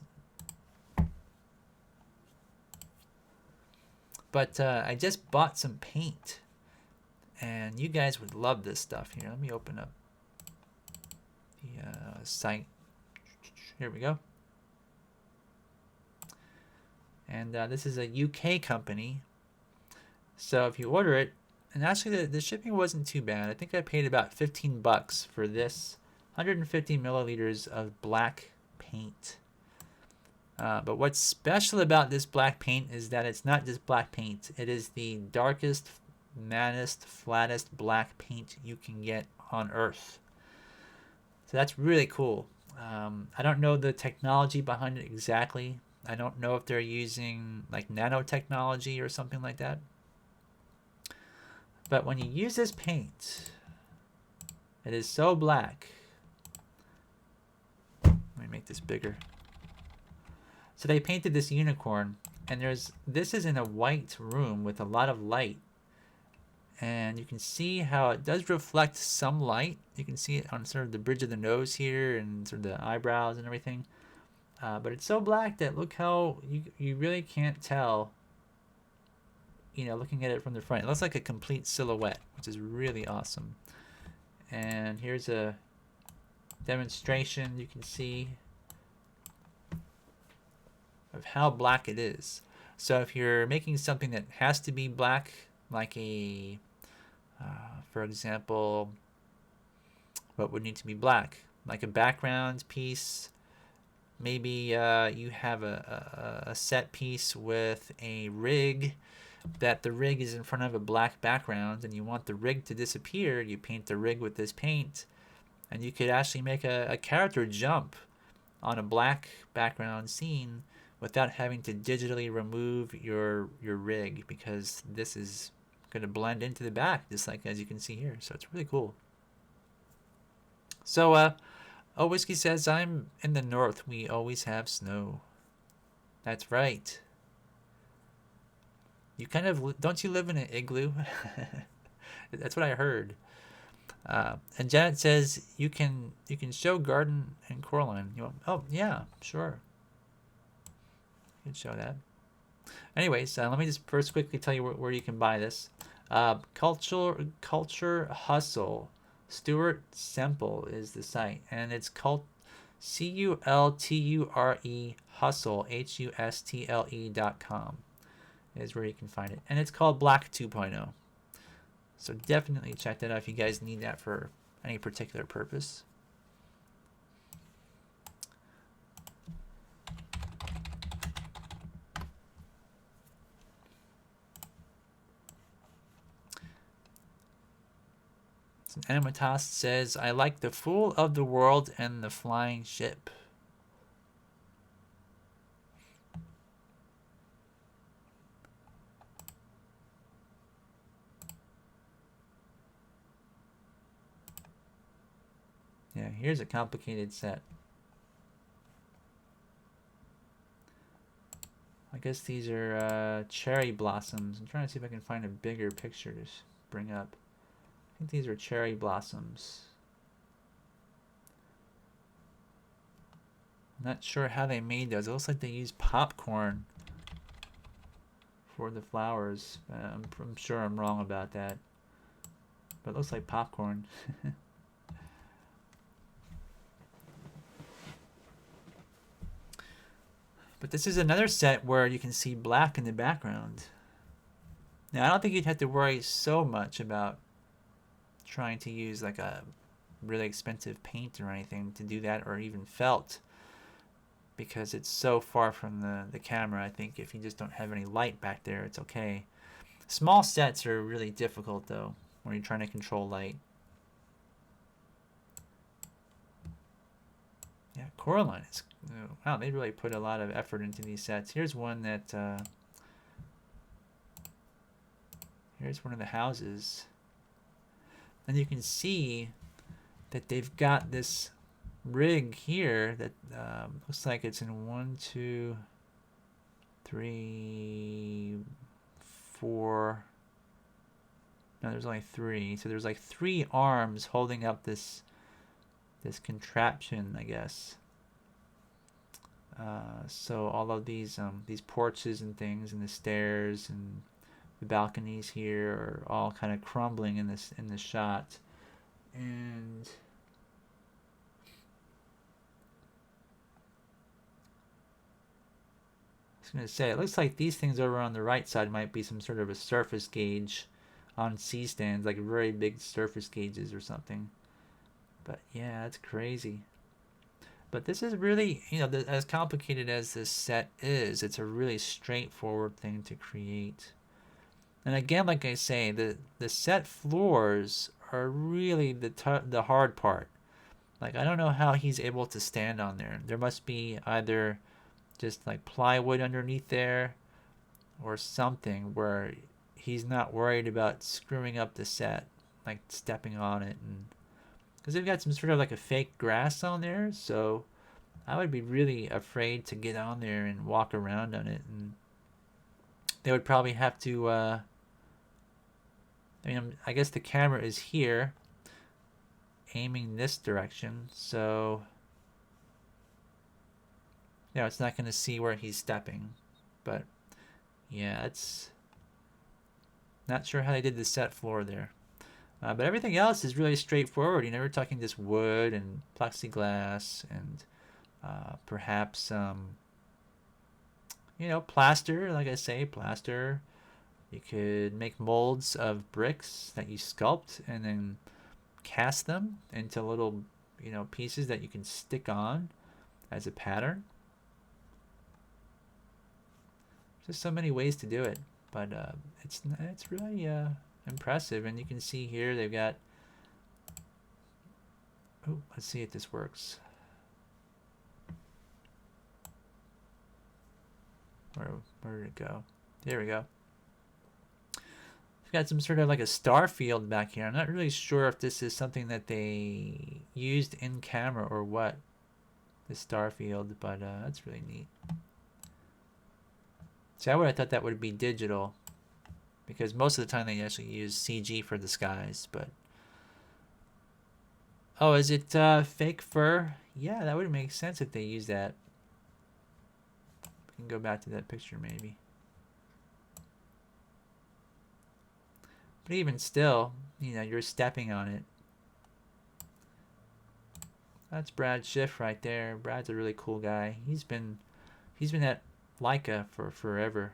But I just bought some paint. And you guys would love this stuff here. Let me open up the site. Here we go. And this is a UK company. So if you order it, and actually the shipping wasn't too bad. I think I paid about 15 bucks for this 150 milliliters of black paint. But what's special about this black paint is that it's not just black paint. It is the darkest, mattest, flattest black paint you can get on Earth. So that's really cool. I don't know the technology behind it exactly. I don't know if they're using like nanotechnology or something like that. But when you use this paint, it is so black. Let me make this bigger. So they painted this unicorn, and this is in a white room with a lot of light. And you can see how it does reflect some light. You can see it on sort of the bridge of the nose here and sort of the eyebrows and everything. But it's so black that look how you really can't tell, you know, looking at it from the front. It looks like a complete silhouette, which is really awesome. And here's a demonstration you can see of how black it is. So if you're making something that has to be black, like a, for example, what would need to be black? Like a background piece. Maybe you have a set piece with a rig, that the rig is in front of a black background and you want the rig to disappear. You paint the rig with this paint, and you could actually make a character jump on a black background scene without having to digitally remove your rig, because this is going to blend into the back, just like as you can see here. So it's really cool. So Oh Whiskey says, I'm in the north, we always have snow. That's right. You kind of, don't you live in an igloo? That's what I heard. And Janet says, you can show Garden and Coraline. You want, oh yeah, sure. You can show that. Anyways, let me just first quickly tell you where you can buy this. Culture Hustle. Stuart Semple is the site, and it's called CULTURE Hustle HUSTLE.com is where you can find it, and it's called Black 2.0. So definitely check that out if you guys need that for any particular purpose. Animatas says, I like the Fool of the World and the Flying Ship. Yeah, here's a complicated set. I guess these are cherry blossoms. I'm trying to see if I can find a bigger picture to bring up. I think these are cherry blossoms. I'm not sure how they made those. It looks like they used popcorn for the flowers. I'm sure I'm wrong about that. But it looks like popcorn. But this is another set where you can see black in the background. Now, I don't think you'd have to worry so much about trying to use like a really expensive paint or anything to do that, or even felt, because it's so far from the camera. I think if you just don't have any light back there, it's okay. Small sets are really difficult, though, when you're trying to control light. Yeah, Coraline is... Wow, they really put a lot of effort into these sets. Here's one that... here's one of the houses. And you can see that they've got this rig here that looks like it's in 1, 2, 3, 4... No, there's only 3. So there's like 3 arms holding up this contraption, I guess. So all of these porches and things, and the stairs and the balconies here are all kind of crumbling in this shot. And I was going to say, it looks like these things over on the right side might be some sort of a surface gauge on C-stands, like very big surface gauges or something. But yeah, that's crazy. But this is really, as complicated as this set is, it's a really straightforward thing to create. And again, like I say, the set floors are really the hard part. Like, I don't know how he's able to stand on there. There must be either just like plywood underneath there or something where he's not worried about screwing up the set, like stepping on it. And because they've got some sort of like a fake grass on there, so I would be really afraid to get on there and walk around on it. And they would probably have to, I guess the camera is here, aiming this direction, so it's not going to see where he's stepping. But yeah, it's not sure how they did the set floor there. But everything else is really straightforward. We're talking just wood and plexiglass and perhaps plaster. Like I say, plaster. You could make molds of bricks that you sculpt and then cast them into little pieces that you can stick on as a pattern. Just so many ways to do it, but it's really impressive. And you can see here they've got, let's see if this works. Where did it go? There we go. We've got some sort of like a star field back here. I'm not really sure if this is something that they used in camera or what, this star field, but that's really neat. See, I would have thought that would be digital, because most of the time they actually use CG for the skies. But oh, is it fake fur? Yeah, that would make sense if they use that. We can go back to that picture maybe. But even still, you're stepping on it. That's Brad Schiff right there. Brad's a really cool guy. He's been at Leica for forever.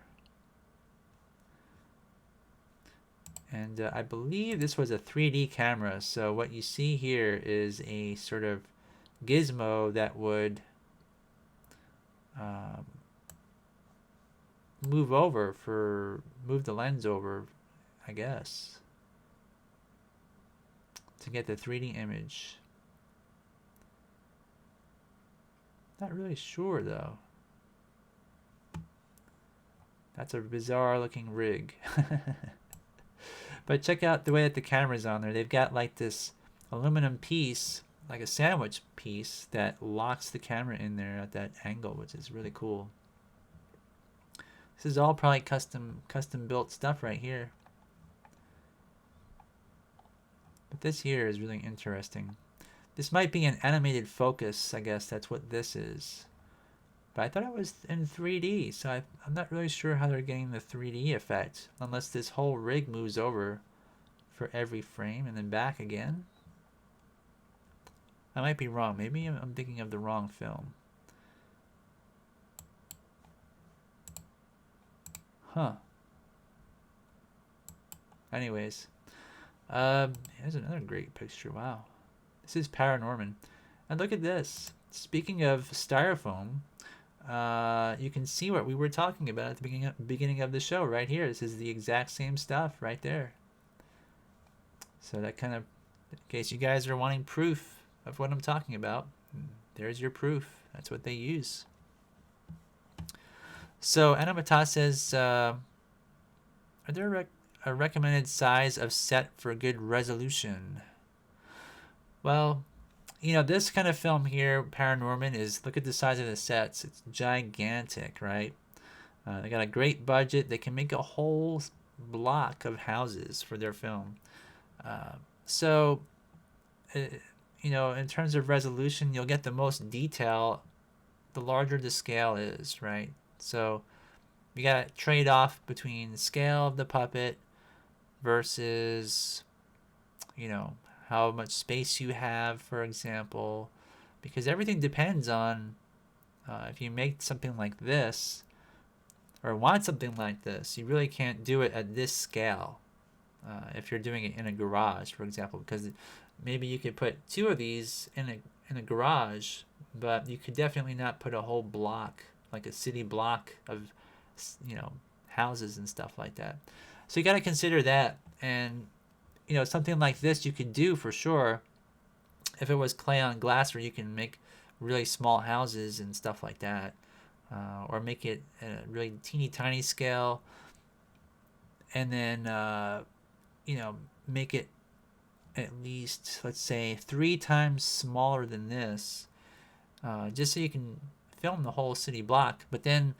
And I believe this was a 3D camera. So what you see here is a sort of gizmo that would move the lens over, I guess, to get the 3D image. Not really sure though. That's a bizarre looking rig. But check out the way that the camera's on there. They've got like this aluminum piece, like a sandwich piece, that locks the camera in there at that angle, which is really cool. This is all probably custom built stuff right here. But this here is really interesting. This might be an animated focus, I guess that's what this is. But I thought it was in 3D, so I'm not really sure how they're getting the 3D effect, unless this whole rig moves over for every frame and then back again. I might be wrong. Maybe I'm thinking of the wrong film. Huh. Anyways, here's another great picture. Wow. This is Paranorman. And look at this. Speaking of styrofoam, you can see what we were talking about at the beginning of the show right here. This is the exact same stuff right there. So that kind of, in case you guys are wanting proof of what I'm talking about, there's your proof. That's what they use. So Anamata says, are there a recommended size of set for good resolution? Well, you know, this kind of film here, Paranorman, is, look at the size of the sets. It's gigantic, right? They got a great budget. They can make a whole block of houses for their film. So, you know, in terms of resolution, you'll get the most detail the larger the scale is, right? So you got to trade off between the scale of the puppet versus, you know, how much space you have, for example, because everything depends on if you make something like this or want something like this, you really can't do it at this scale. If you're doing it in a garage, for example, because maybe you could put two of these in a garage, but you could definitely not put a whole block, like a city block of, you know, houses and stuff like that. So you got to consider that. And, you know, something like this you could do for sure if it was clay on glass, where you can make really small houses and stuff like that, or make it at a really teeny tiny scale, and then you know, make it at least, let's say, 3 times smaller than this, just so you can film the whole city block. But then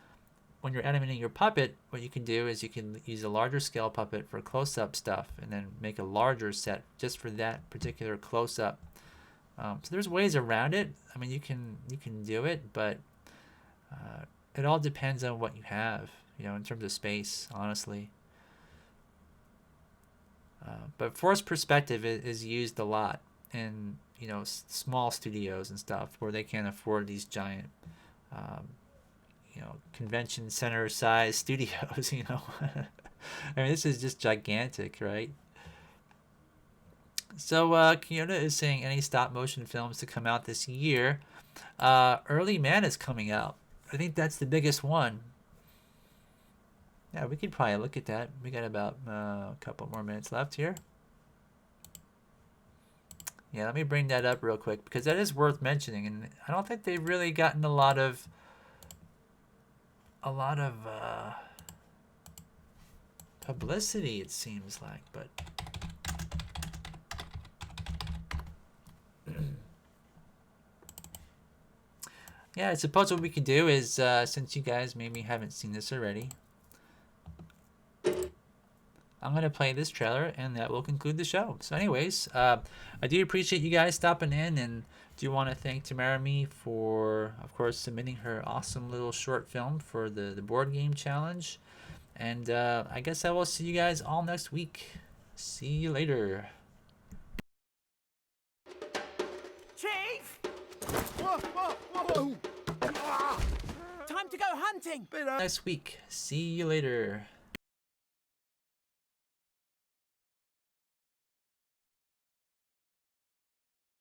when you're animating your puppet, what you can do is you can use a larger scale puppet for close-up stuff, and then make a larger set just for that particular close-up. So there's ways around it. I mean, you can do it, but it all depends on what you have, you know, in terms of space, honestly. But forced perspective is used a lot in, you know, small studios and stuff where they can't afford these giant, you know, convention center size studios. You know, I mean, this is just gigantic, right? So Kiyoda is saying any stop motion films to come out this year. Early Man is coming out. I think that's the biggest one. Yeah, we could probably look at that. We got about a couple more minutes left here. Yeah, let me bring that up real quick, because that is worth mentioning, and I don't think they've really gotten a lot of publicity, it seems like, but yeah, I suppose what we could do is, since you guys maybe haven't seen this already, I'm going to play this trailer, and that will conclude the show. So anyways, I do appreciate you guys stopping in, and do want to thank Tamarami for, of course, submitting her awesome little short film for the board game challenge. And I guess I will see you guys all next week. See you later. Chief! Whoa, whoa, whoa! Time to go hunting! Next week. See you later.